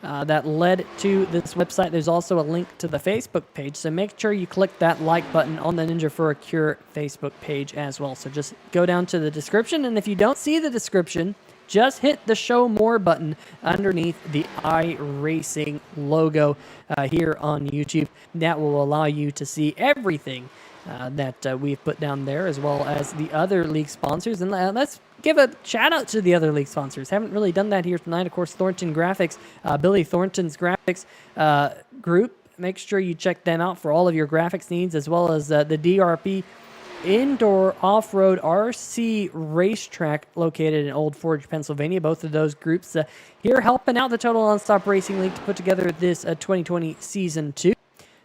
that led to this website. There's also a link to the Facebook page, so make sure you click that like button on the Ninja for a Cure Facebook page as well. So just go down to the description, and if you don't see the description, just hit the show more button underneath the iRacing logo here on YouTube. That will allow you to see everything that we've put down there, as well as the other league sponsors. And let's give a shout out to the other league sponsors. Haven't really done that here tonight. Of course, Thornton Graphix, Billy Thornton's Graphics group. Make sure you check them out for all of your graphics needs, as well as the DRP Indoor Off-Road RC Racetrack located in Old Forge, Pennsylvania. Both of those groups here helping out the Total Nonstop Racing League to put together this 2020 Season 2.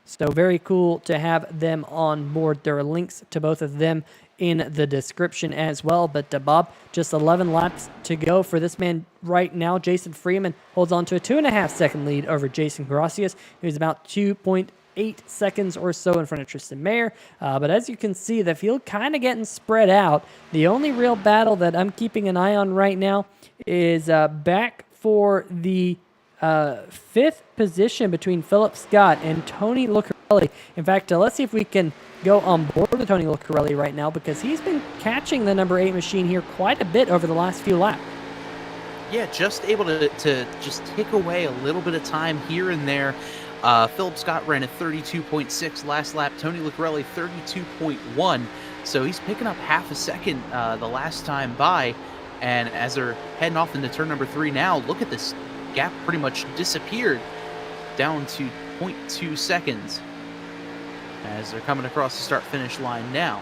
So very cool to have them on board. There are links to both of them in the description as well. But Bob, just 11 laps to go for this man right now. Jason Freeman holds on to a 2.5 second lead over Jason Gracias, who's about 2.8 seconds or so in front of Tristan Mayer. But as you can see, the field kind of getting spread out. The only real battle that I'm keeping an eye on right now is back for the 5th position between Philip Scott and Tony Lucarelli. In fact, let's see if we can go on board with Tony Lucarelli right now, because he's been catching the number 8 machine here quite a bit over the last few laps. Yeah, just able to just take away a little bit of time here and there. Philip Scott ran a 32.6 last lap. Tony Lucarelli 32.1. So he's picking up half a second the last time by. And as they're heading off into turn number 3 now, look at this gap pretty much disappeared down to 0.2 seconds as they're coming across the start-finish line now.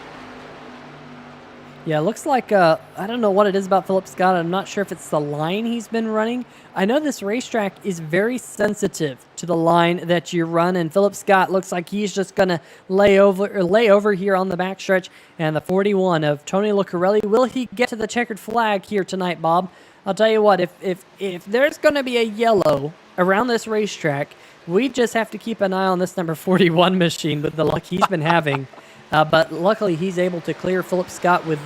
Yeah, it looks like, I don't know what it is about Philip Scott. I'm not sure if it's the line he's been running. I know this racetrack is very sensitive to the line that you run, and Philip Scott looks like he's just going to lay over here on the backstretch. And the 41 of Tony Lucarelli, will he get to the checkered flag here tonight, Bob? I'll tell you what, if there's going to be a yellow around this racetrack, we just have to keep an eye on this number 41 machine with the luck he's been having. But luckily, he's able to clear Philip Scott with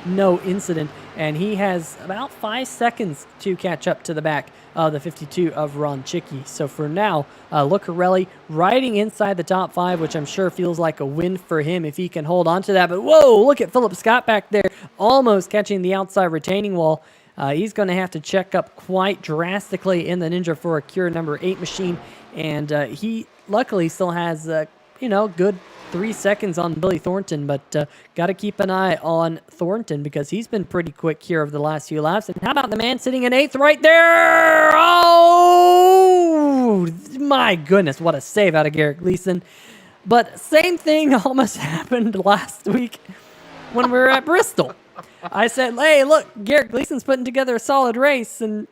no incident, and he has about 5 seconds to catch up to the back of the 52 of Ron Chicky. So for now, Lucarelli riding inside the top 5, which I'm sure feels like a win for him if he can hold on to that. But whoa, look at Philip Scott back there, almost catching the outside retaining wall. He's going to have to check up quite drastically in the Ninja for a Cure number 8 machine, and he luckily still has, good 3 seconds on Billy Thornton, but got to keep an eye on Thornton because he's been pretty quick here over the last few laps. And how about the man sitting in 8th right there? Oh, my goodness, what a save out of Garrett Gleason. But same thing almost happened last week when we were at Bristol. I said, hey, look, Garrett Gleason's putting together a solid race, and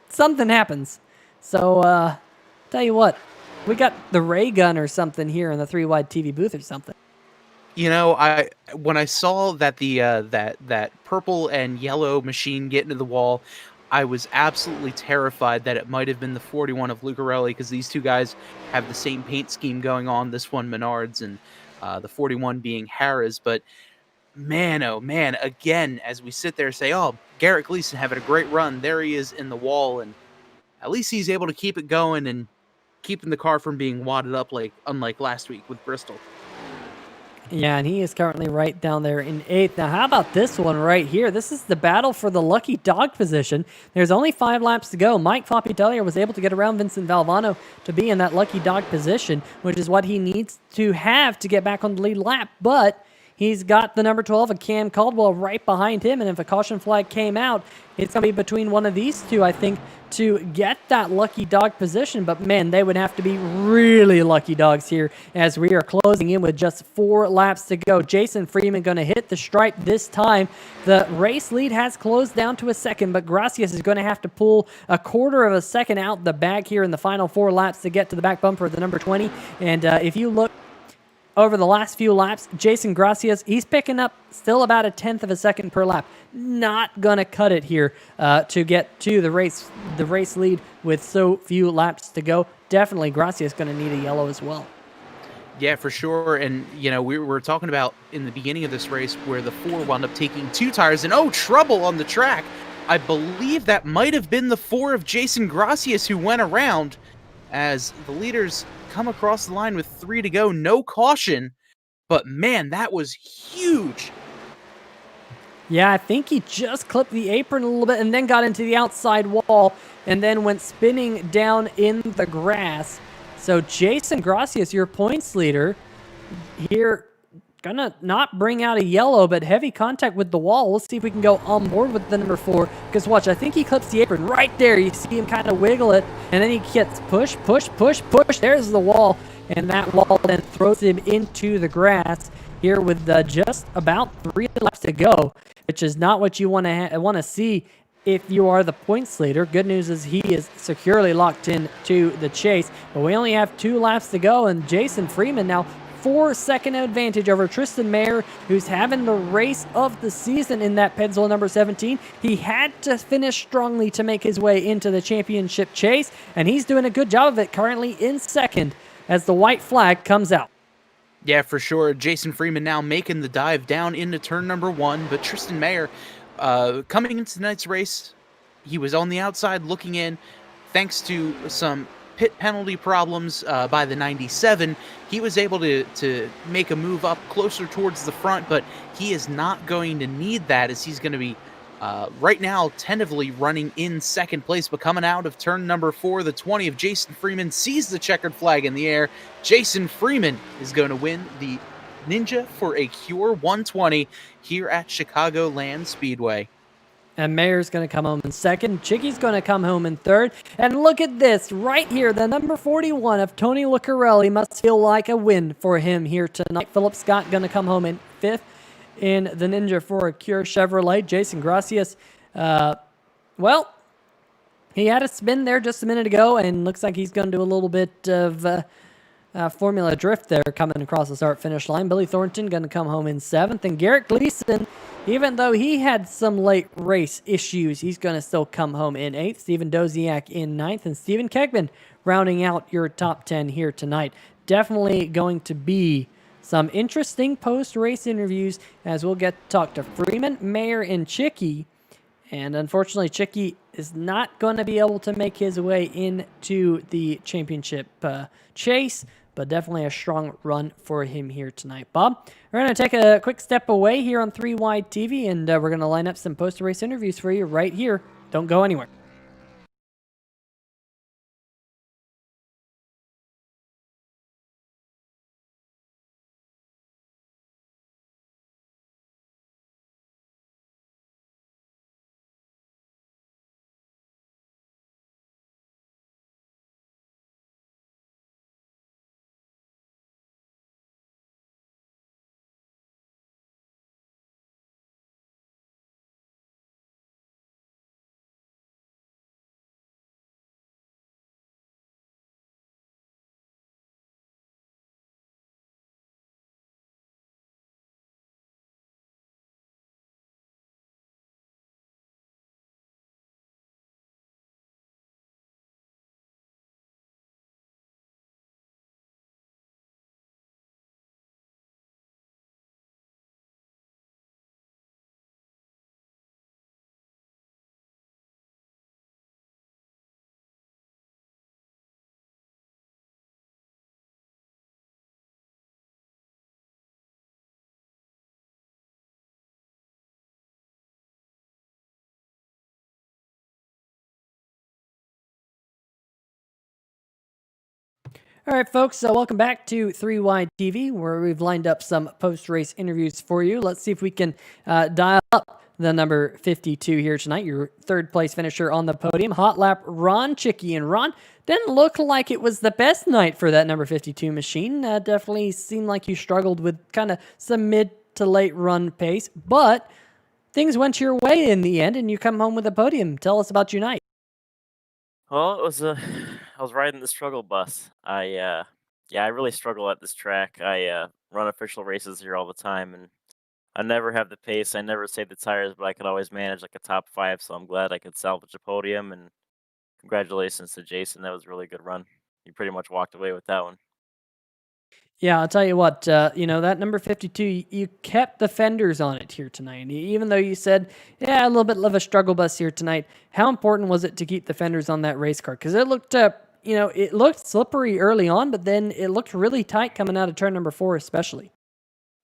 something happens. So, tell you what, we got the ray gun or something here in the 3-wide TV booth or something. When I saw that the that purple and yellow machine get into the wall, I was absolutely terrified that it might have been the 41 of Lucarelli, because these two guys have the same paint scheme going on. This one Menards and the 41 being Harrah's, but man, oh man, again, as we sit there say, oh, Garrett Gleason having a great run, there he is in the wall, and at least he's able to keep it going and keeping the car from being wadded up unlike last week with Bristol. Yeah, and he is currently right down there in 8th. Now, how about this one right here? This is the battle for the lucky dog position. There's only 5 laps to go. Mike Floppy Tellier was able to get around Vincent Valvano to be in that lucky dog position, which is what he needs to have to get back on the lead lap, but he's got the number 12 of Cam Caldwell right behind him, and if a caution flag came out, it's going to be between one of these two, I think, to get that lucky dog position. But, man, they would have to be really lucky dogs here as we are closing in with just 4 laps to go. Jason Freeman going to hit the stripe this time. The race lead has closed down to a second, but Gracias is going to have to pull a 1/4 of a second out the bag here in the final 4 laps to get to the back bumper of the number 20. And if you look over the last few laps, Jason Gracias, he's picking up still about a 1/10 of a second per lap. Not going to cut it here to get to the race lead with so few laps to go. Definitely Gracias going to need a yellow as well. Yeah, for sure. And, we were talking about in the beginning of this race where the 4 wound up taking 2 tires and, trouble on the track. I believe that might have been the 4 of Jason Gracias who went around as the leaders come across the line with 3 to go. No caution, but man, that was huge. Yeah, I think he just clipped the apron a little bit and then got into the outside wall and then went spinning down in the grass. So Jason Gracias, your points leader here, gonna not bring out a yellow, but heavy contact with the wall. Let's see if we can go on board with the number 4. Because watch, I think he clips the apron right there. You see him kind of wiggle it, and then he gets push. There's the wall, and that wall then throws him into the grass here with just about 3 laps to go, which is not what you want to see if you are the points leader. Good news is he is securely locked in to the chase, but we only have 2 laps to go, and Jason Freeman now 4-second advantage over Tristan Mayer, who's having the race of the season in that Pennzoil number 17. He had to finish strongly to make his way into the championship chase, and he's doing a good job of it, currently in 2nd as the white flag comes out. Yeah, for sure. Jason Freeman now making the dive down into turn number 1, but Tristan Mayer coming into tonight's race, he was on the outside looking in. Thanks to some pit penalty problems by the 97, he was able to make a move up closer towards the front, but he is not going to need that, as he's going to be right now tentatively running in 2nd place. But coming out of turn number 4, the 20 of Jason Freeman sees the checkered flag in the air. Jason Freeman is going to win the Ninja for a Cure 120 here at Chicagoland Speedway. And Mayer's going to come home in 2nd. Chicky's going to come home in 3rd. And look at this right here. The number 41 of Tony Lucarelli must feel like a win for him here tonight. Philip Scott going to come home in 5th in the Ninja for a Cure Chevrolet. Jason Gracias, well, he had a spin there just a minute ago, and looks like he's going to do a little bit of Formula Drift there coming across the start-finish line. Billy Thornton going to come home in 7th. And Garrett Gleason, even though he had some late race issues, he's going to still come home in 8th. Steven Doziak in 9th. And Steven Kegman rounding out your top 10 here tonight. Definitely going to be some interesting post-race interviews as we'll get to talk to Freeman, Mayer, and Chicky. And unfortunately, Chicky is not going to be able to make his way into the championship chase, but definitely a strong run for him here tonight. Bob, we're going to take a quick step away here on 3 Wide TV, and we're going to line up some post-race interviews for you right here. Don't go anywhere. All right, folks, so welcome back to 3 Wide TV, where we've lined up some post-race interviews for you. Let's see if we can dial up the number 52 here tonight, your third-place finisher on the podium, Hot Lap Ron Chicky. And Ron, didn't look like it was the best night for that number 52 machine. Definitely seemed like you struggled with kind of some mid to late run pace, but things went your way in the end, and you come home with a podium. Tell us about your night. Well, it was I was riding the struggle bus. I really struggle at this track. I run official races here all the time, and I never have the pace. I never save the tires, but I could always manage like a top 5. So I'm glad I could salvage a podium. And congratulations to Jason. That was a really good run. You pretty much walked away with that one. Yeah, I'll tell you what, that number 52, you kept the fenders on it here tonight. Even though you said, yeah, a little bit of a struggle bus here tonight, how important was it to keep the fenders on that race car? Because it looked, it looked slippery early on, but then it looked really tight coming out of turn number 4 especially.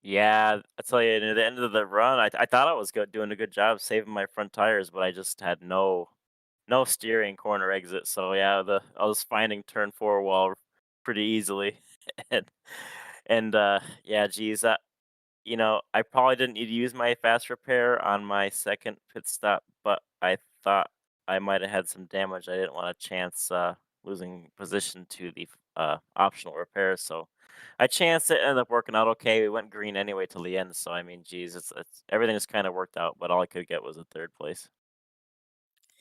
Yeah, I tell you, near the end of the run, I thought I was doing a good job saving my front tires, but I just had no steering corner exit. So yeah, I was finding turn 4 wall pretty easily, and yeah, geez, I probably didn't need to use my fast repair on my second pit stop, but I thought I might have had some damage. I didn't want to chance losing position to the optional repairs, so I chanced it. Ended up working out okay. We went green anyway till the end, so I mean, geez, it's everything's kind of worked out, but all I could get was a third place.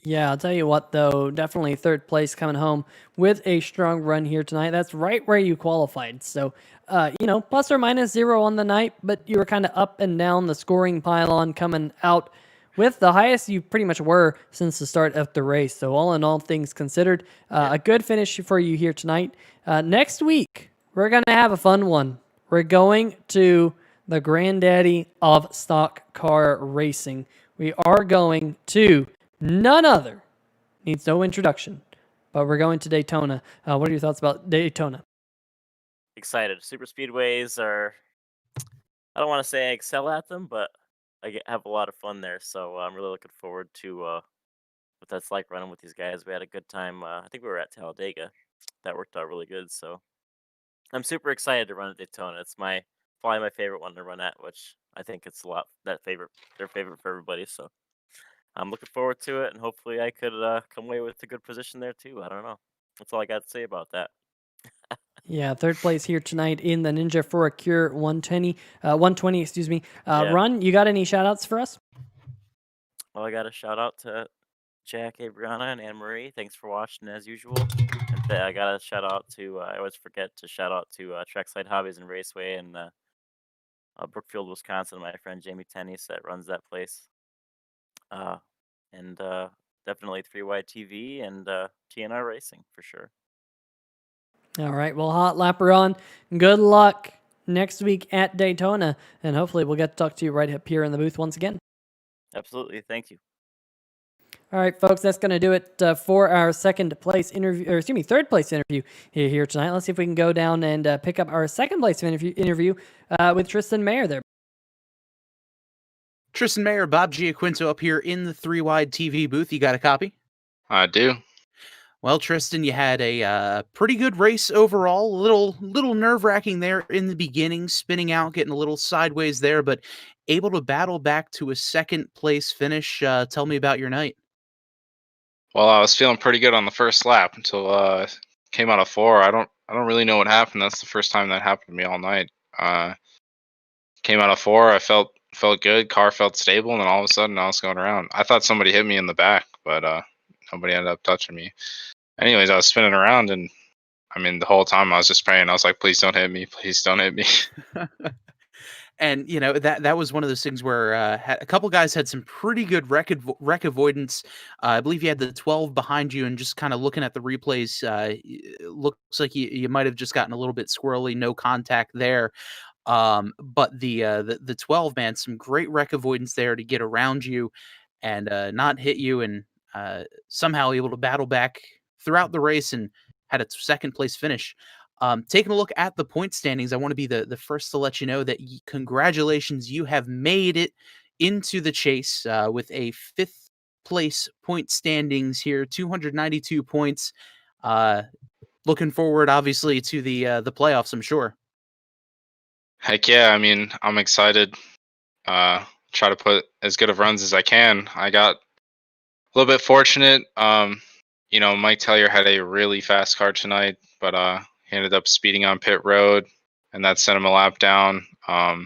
Yeah, I'll tell you what, though, definitely third place coming home with a strong run here tonight. That's right where you qualified. So, plus or minus 0 on the night, but you were kind of up and down the scoring pylon coming out with the highest you pretty much were since the start of the race. So, all in all things considered, a good finish for you here tonight. Next week, we're going to have a fun one. We're going to the granddaddy of stock car racing. We are going to none other, needs no introduction, but we're going to Daytona. What are your thoughts about Daytona? Excited. Super speedways are, I don't want to say I excel at them, but have a lot of fun there. So I'm really looking forward to what that's like running with these guys. We had a good time. I think we were at Talladega. That worked out really good. So I'm super excited to run at Daytona. It's probably my favorite one to run at, which I think it's their favorite for everybody. So I'm looking forward to it, and hopefully I could come away with a good position there too. I don't know. That's all I got to say about that. Yeah, third place here tonight in the Ninja for a Cure 120, excuse me. Yeah. Ron, you got any shout outs for us? Well, I got a shout out to Jack, Abriana, and Anne Marie. Thanks for watching as usual. And I got a shout out to, I always forget to shout out to Trackside Hobbies and Raceway in Brookfield, Wisconsin. My friend Jamie Tennis that runs that place. And definitely 3Y TV and TNR Racing for sure. All right, well, Hot Lapper on. Good luck next week at Daytona, and hopefully we'll get to talk to you right up here in the booth once again. Absolutely. Thank you. All right, folks, that's going to do it for our third place interview here tonight. Let's see if we can go down and pick up our second place interview with Tristan Mayer there. Tristan Mayer, Bob Giaquinto up here in the 3-Wide TV booth. You got a copy? I do. Well, Tristan, you had a pretty good race overall. A little nerve-wracking there in the beginning, spinning out, getting a little sideways there, but able to battle back to a second place finish. Tell me about your night. Well, I was feeling pretty good on the first lap until came out of 4. I don't really know what happened. That's the first time that happened to me all night. Came out of 4. I felt good. Car felt stable, and then all of a sudden I was going around. I thought somebody hit me in the back, but nobody ended up touching me. Anyways, I was spinning around, and I mean the whole time I was just praying. I was like, "Please don't hit me! Please don't hit me!" And that was one of those things where a couple guys had some pretty good wreck avoidance. I believe you had the 12 behind you, and just kind of looking at the replays, it looks like you might have just gotten a little bit squirrely, no contact there. But the 12 man, some great wreck avoidance there to get around you and not hit you, and somehow able to battle back throughout the race and had a second place finish. Taking a look at the point standings, I want to be the first to let you know that congratulations, you have made it into the chase with a 5th place point standings here, 292 points. Looking forward, obviously, to the playoffs, I'm sure. Heck yeah! I mean, I'm excited. Try to put as good of runs as I can. I got a little bit fortunate. Mike Tellier had a really fast car tonight, but he ended up speeding on pit road, and that sent him a lap down. A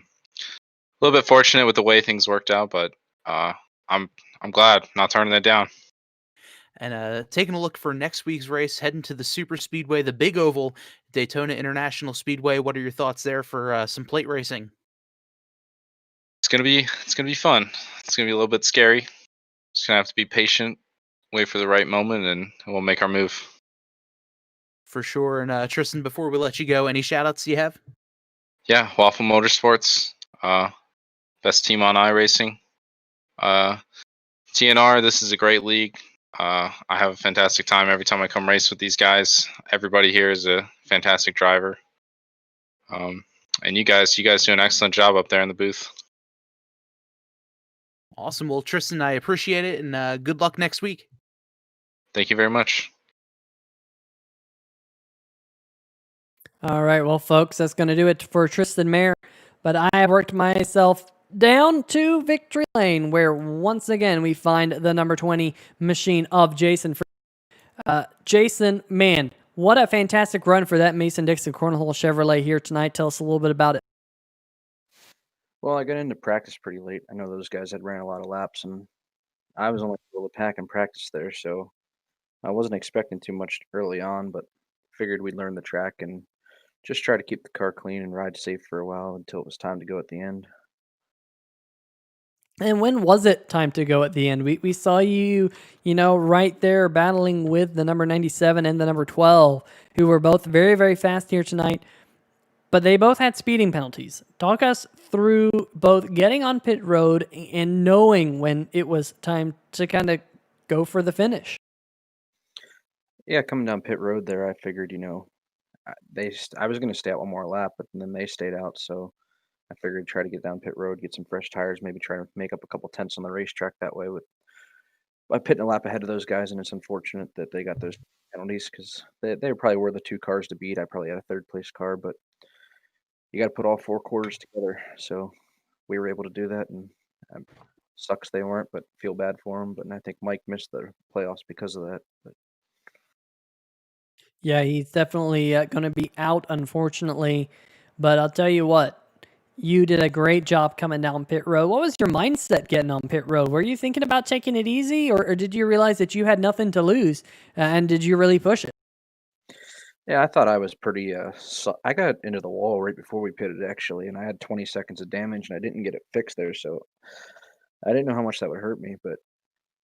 little bit fortunate with the way things worked out, but I'm glad not turning it down. And taking a look for next week's race, heading to the Super Speedway, the Big Oval, Daytona International Speedway. What are your thoughts there for some plate racing? It's gonna be fun. It's gonna be a little bit scary. Just gonna have to be patient, wait for the right moment, and we'll make our move. For sure. And Tristan, before we let you go, any shout-outs you have? Yeah, Waffle Motorsports, best team on iRacing. TNR, this is a great league. I have a fantastic time every time I come race with these guys. Everybody here is a fantastic driver. And you guys do an excellent job up there in the booth. Awesome. Well, Tristan, I appreciate it, and good luck next week. Thank you very much. All right, well, folks, that's going to do it for Tristan Mayer. But I have worked myself down to victory lane, where once again we find the number 20 machine of Jason. Jason, man, what a fantastic run for that Mason-Dixon Cornhole Chevrolet here tonight. Tell us a little bit about it. Well, I got into practice pretty late. I know those guys had ran a lot of laps, and I was only able to pack and practice there, so I wasn't expecting too much early on, but figured we'd learn the track and just try to keep the car clean and ride safe for a while until it was time to go at the end. And when was it time to go at the end? We saw you, right there battling with the number 97 and the number 12, who were both very, very fast here tonight, but they both had speeding penalties. Talk us through both getting on pit road and knowing when it was time to kind of go for the finish. Yeah, coming down pit road there, I figured, I was going to stay out one more lap, but then they stayed out, so I figured try to get down pit road, get some fresh tires, maybe try to make up a couple tenths on the racetrack that way by pitting a lap ahead of those guys. And it's unfortunate that they got those penalties because they probably were the 2 cars to beat. I probably had a 3rd place car, but you got to put all 4 quarters together. So we were able to do that, and sucks they weren't, but feel bad for them. But I think Mike missed the playoffs because of that. But Yeah, he's definitely going to be out, unfortunately. But I'll tell you what, you did a great job coming down pit road. What was your mindset getting on pit road? Were you thinking about taking it easy, or did you realize that you had nothing to lose, and did you really push it? yeah, I thought I was pretty. I got into the wall right before we pitted actually, and I had 20 seconds of damage, and I didn't get it fixed there, so I didn't know how much that would hurt me, but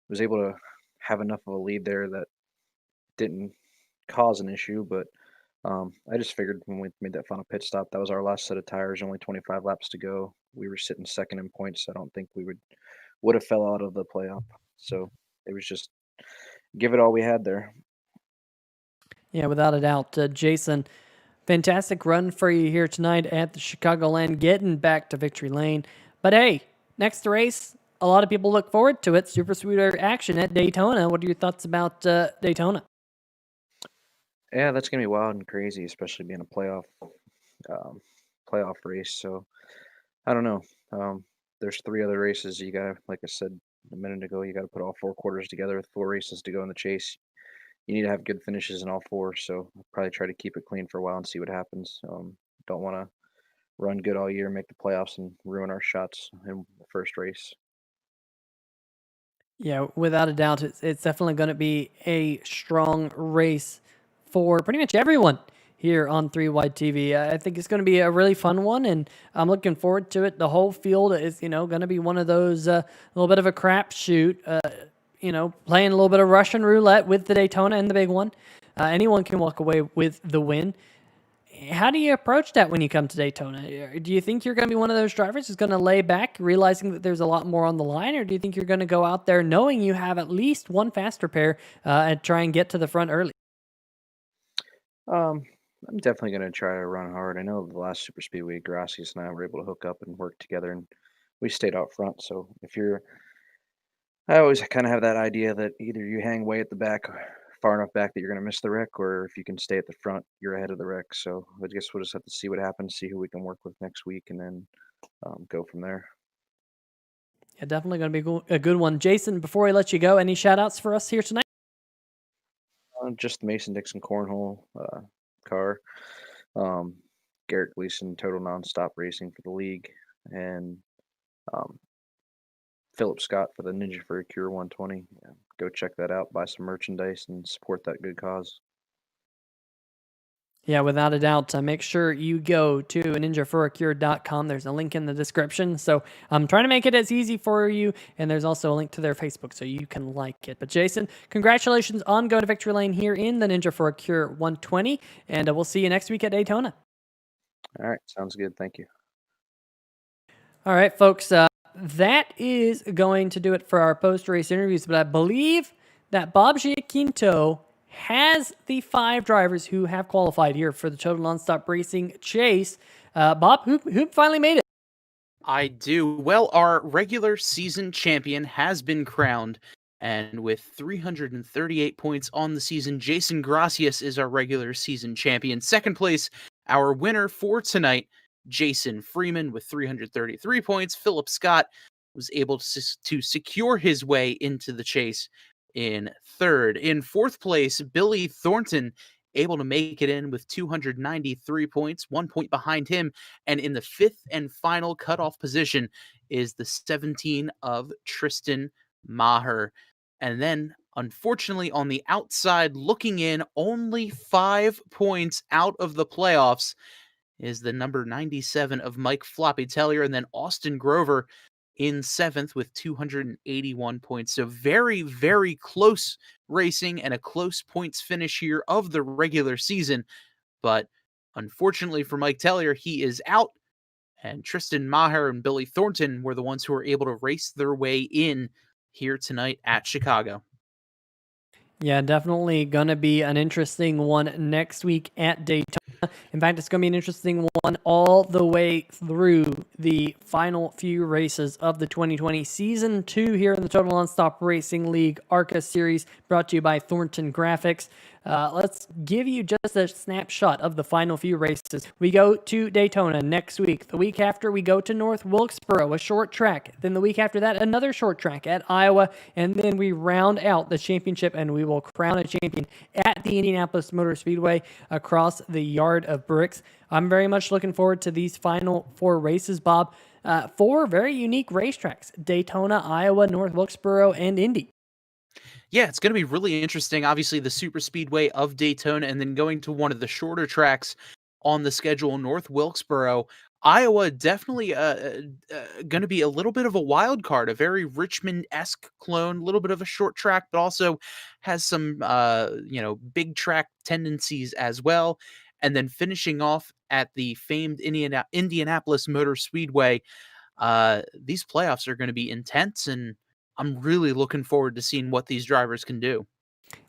was able to have enough of a lead there that didn't cause an issue. But I just figured when we made that final pit stop, that was our last set of tires, only 25 laps to go. We were sitting second in points. I don't think we would have fell out of the playoff. So it was just give it all we had there. Yeah, without a doubt. Jason, fantastic run for you here tonight at the Chicagoland, getting back to victory lane. But hey, next race, a lot of people look forward to it. Super Speedway action at Daytona. What are your thoughts about Daytona? Yeah, that's gonna be wild and crazy, especially being a um, playoff race. So I don't know. There's 3 other races. You gotta, like I said a minute ago, you gotta put all 4 quarters together with 4 races to go in the chase. You need to have good finishes in all 4. So I'll probably try to keep it clean for a while and see what happens. Don't want to run good all year, make the playoffs, and ruin our shots in the first race. Yeah, without a doubt, it's definitely going to be a strong race for pretty much everyone here on 3 Wide TV. I think it's going to be a really fun one, and I'm looking forward to it. The whole field is, going to be one of those little bit of a crapshoot. Playing a little bit of Russian roulette with the Daytona and the big one. Anyone can walk away with the win. How do you approach that when you come to Daytona? Do you think you're going to be one of those drivers who's going to lay back, realizing that there's a lot more on the line, or do you think you're going to go out there knowing you have at least one faster pair and try and get to the front early? Um, I'm definitely going to try to run hard. I know the last super speedway, Gracias and I were able to hook up and work together, and we stayed out front. So I always kind of have that idea that either you hang way at the back, far enough back that you're going to miss the wreck, or if you can stay at the front, you're ahead of the wreck. So I guess we'll just have to see what happens, see who we can work with next week, and then go from there. Yeah, definitely going to be a good one. Jason, before I let you go, any shout outs for us here tonight? Just Mason Dixon Cornhole car, um, Garrett Gleason Total Nonstop Racing for the league, and um, Philip Scott for the Ninja for a Cure 120. Yeah, go check that out, buy some merchandise, and support that good cause. Yeah, without a doubt. Make sure you go to ninjaforacure.com. There's a link in the description. So I'm trying to make it as easy for you. And there's also a link to their Facebook so you can like it. But Jason, congratulations on going to victory lane here in the Ninja for a Cure 120. And we'll see you next week at Daytona. All right, sounds good. Thank you. All right, folks. That is going to do it for our post-race interviews. But I believe that Bob Giaquinto has the 5 drivers who have qualified here for the Total Nonstop Racing Chase. Bob, who finally made it? I do. Well, our regular season champion has been crowned, and with 338 points on the season, Jason Gracias is our regular season champion. Second place, our winner for tonight, Jason Freeman with 333 points. Philip Scott was able to secure his way into the chase in third. In fourth place, Billy Thornton able to make it in with 293 points, 1 point behind him. And in the fifth and final cutoff position is the 17 of Tristan Maher. And then, unfortunately, on the outside looking in, only 5 points out of the playoffs is the number 97 of Mike Floppy Tellier, and then Austin Grover in 7th with 281 points. So very, very close racing and a close points finish here of the regular season. But unfortunately for Mike Tellier, he is out, and Tristan Maher and Billy Thornton were the ones who were able to race their way in here tonight at Chicago. Yeah, definitely going to be an interesting one next week at Daytona. In fact, it's going to be an interesting one all the way through the final few races of the 2020 Season 2 here in the Total Nonstop Racing League ARCA Series, brought to you by Thornton Graphix. Let's give you just a snapshot of the final few races. We go to Daytona next week. The week after, we go to North Wilkesboro, a short track. Then the week after that, another short track at Iowa. And then we round out the championship, and we will crown a champion at the Indianapolis Motor Speedway across the Yard of Bricks. I'm very much looking forward to these final 4 races, Bob. 4 very unique racetracks: Daytona, Iowa, North Wilkesboro, and Indy. Yeah, it's going to be really interesting. Obviously, the super speedway of Daytona, and then going to one of the shorter tracks on the schedule, North Wilkesboro. Iowa definitely going to be a little bit of a wild card, a very Richmond-esque clone, a little bit of a short track, but also has some big track tendencies as well. and then finishing off at the famed Indianapolis Motor Speedway. These playoffs are going to be intense, and I'm really looking forward to seeing what these drivers can do.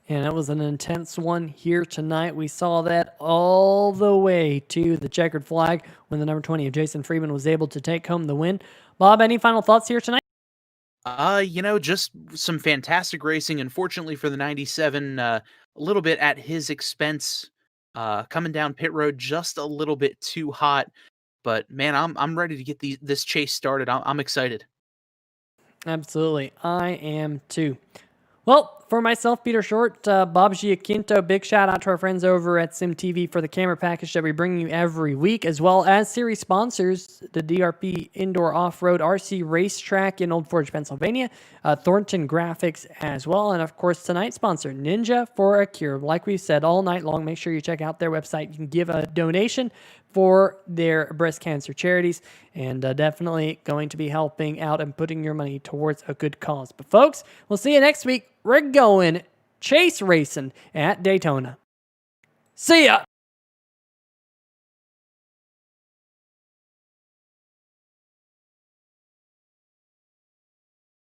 And it was an intense one here tonight. We saw that all the way to the checkered flag when the number 20 of Jason Freeman was able to take home the win. Bob, any final thoughts here tonight? Just some fantastic racing. Unfortunately for the 97, a little bit at his expense, coming down pit road just a little bit too hot. But man, I'm ready to get this chase started. I'm excited. Absolutely, I am too. Well, for myself, Peter Short, Bob Giaquinto, big shout out to our friends over at SimTV for the camera package that we bring you every week, as well as series sponsors, the DRP Indoor Off-Road RC Racetrack in Old Forge, Pennsylvania, Thornton Graphix as well, and of course tonight's sponsor, Ninja for a Cure. Like we said all night long, make sure you check out their website. You can give a donation for their breast cancer charities, and definitely going to be helping out and putting your money towards a good cause. But folks, we'll see you next week. We're going chase racing at Daytona. See ya!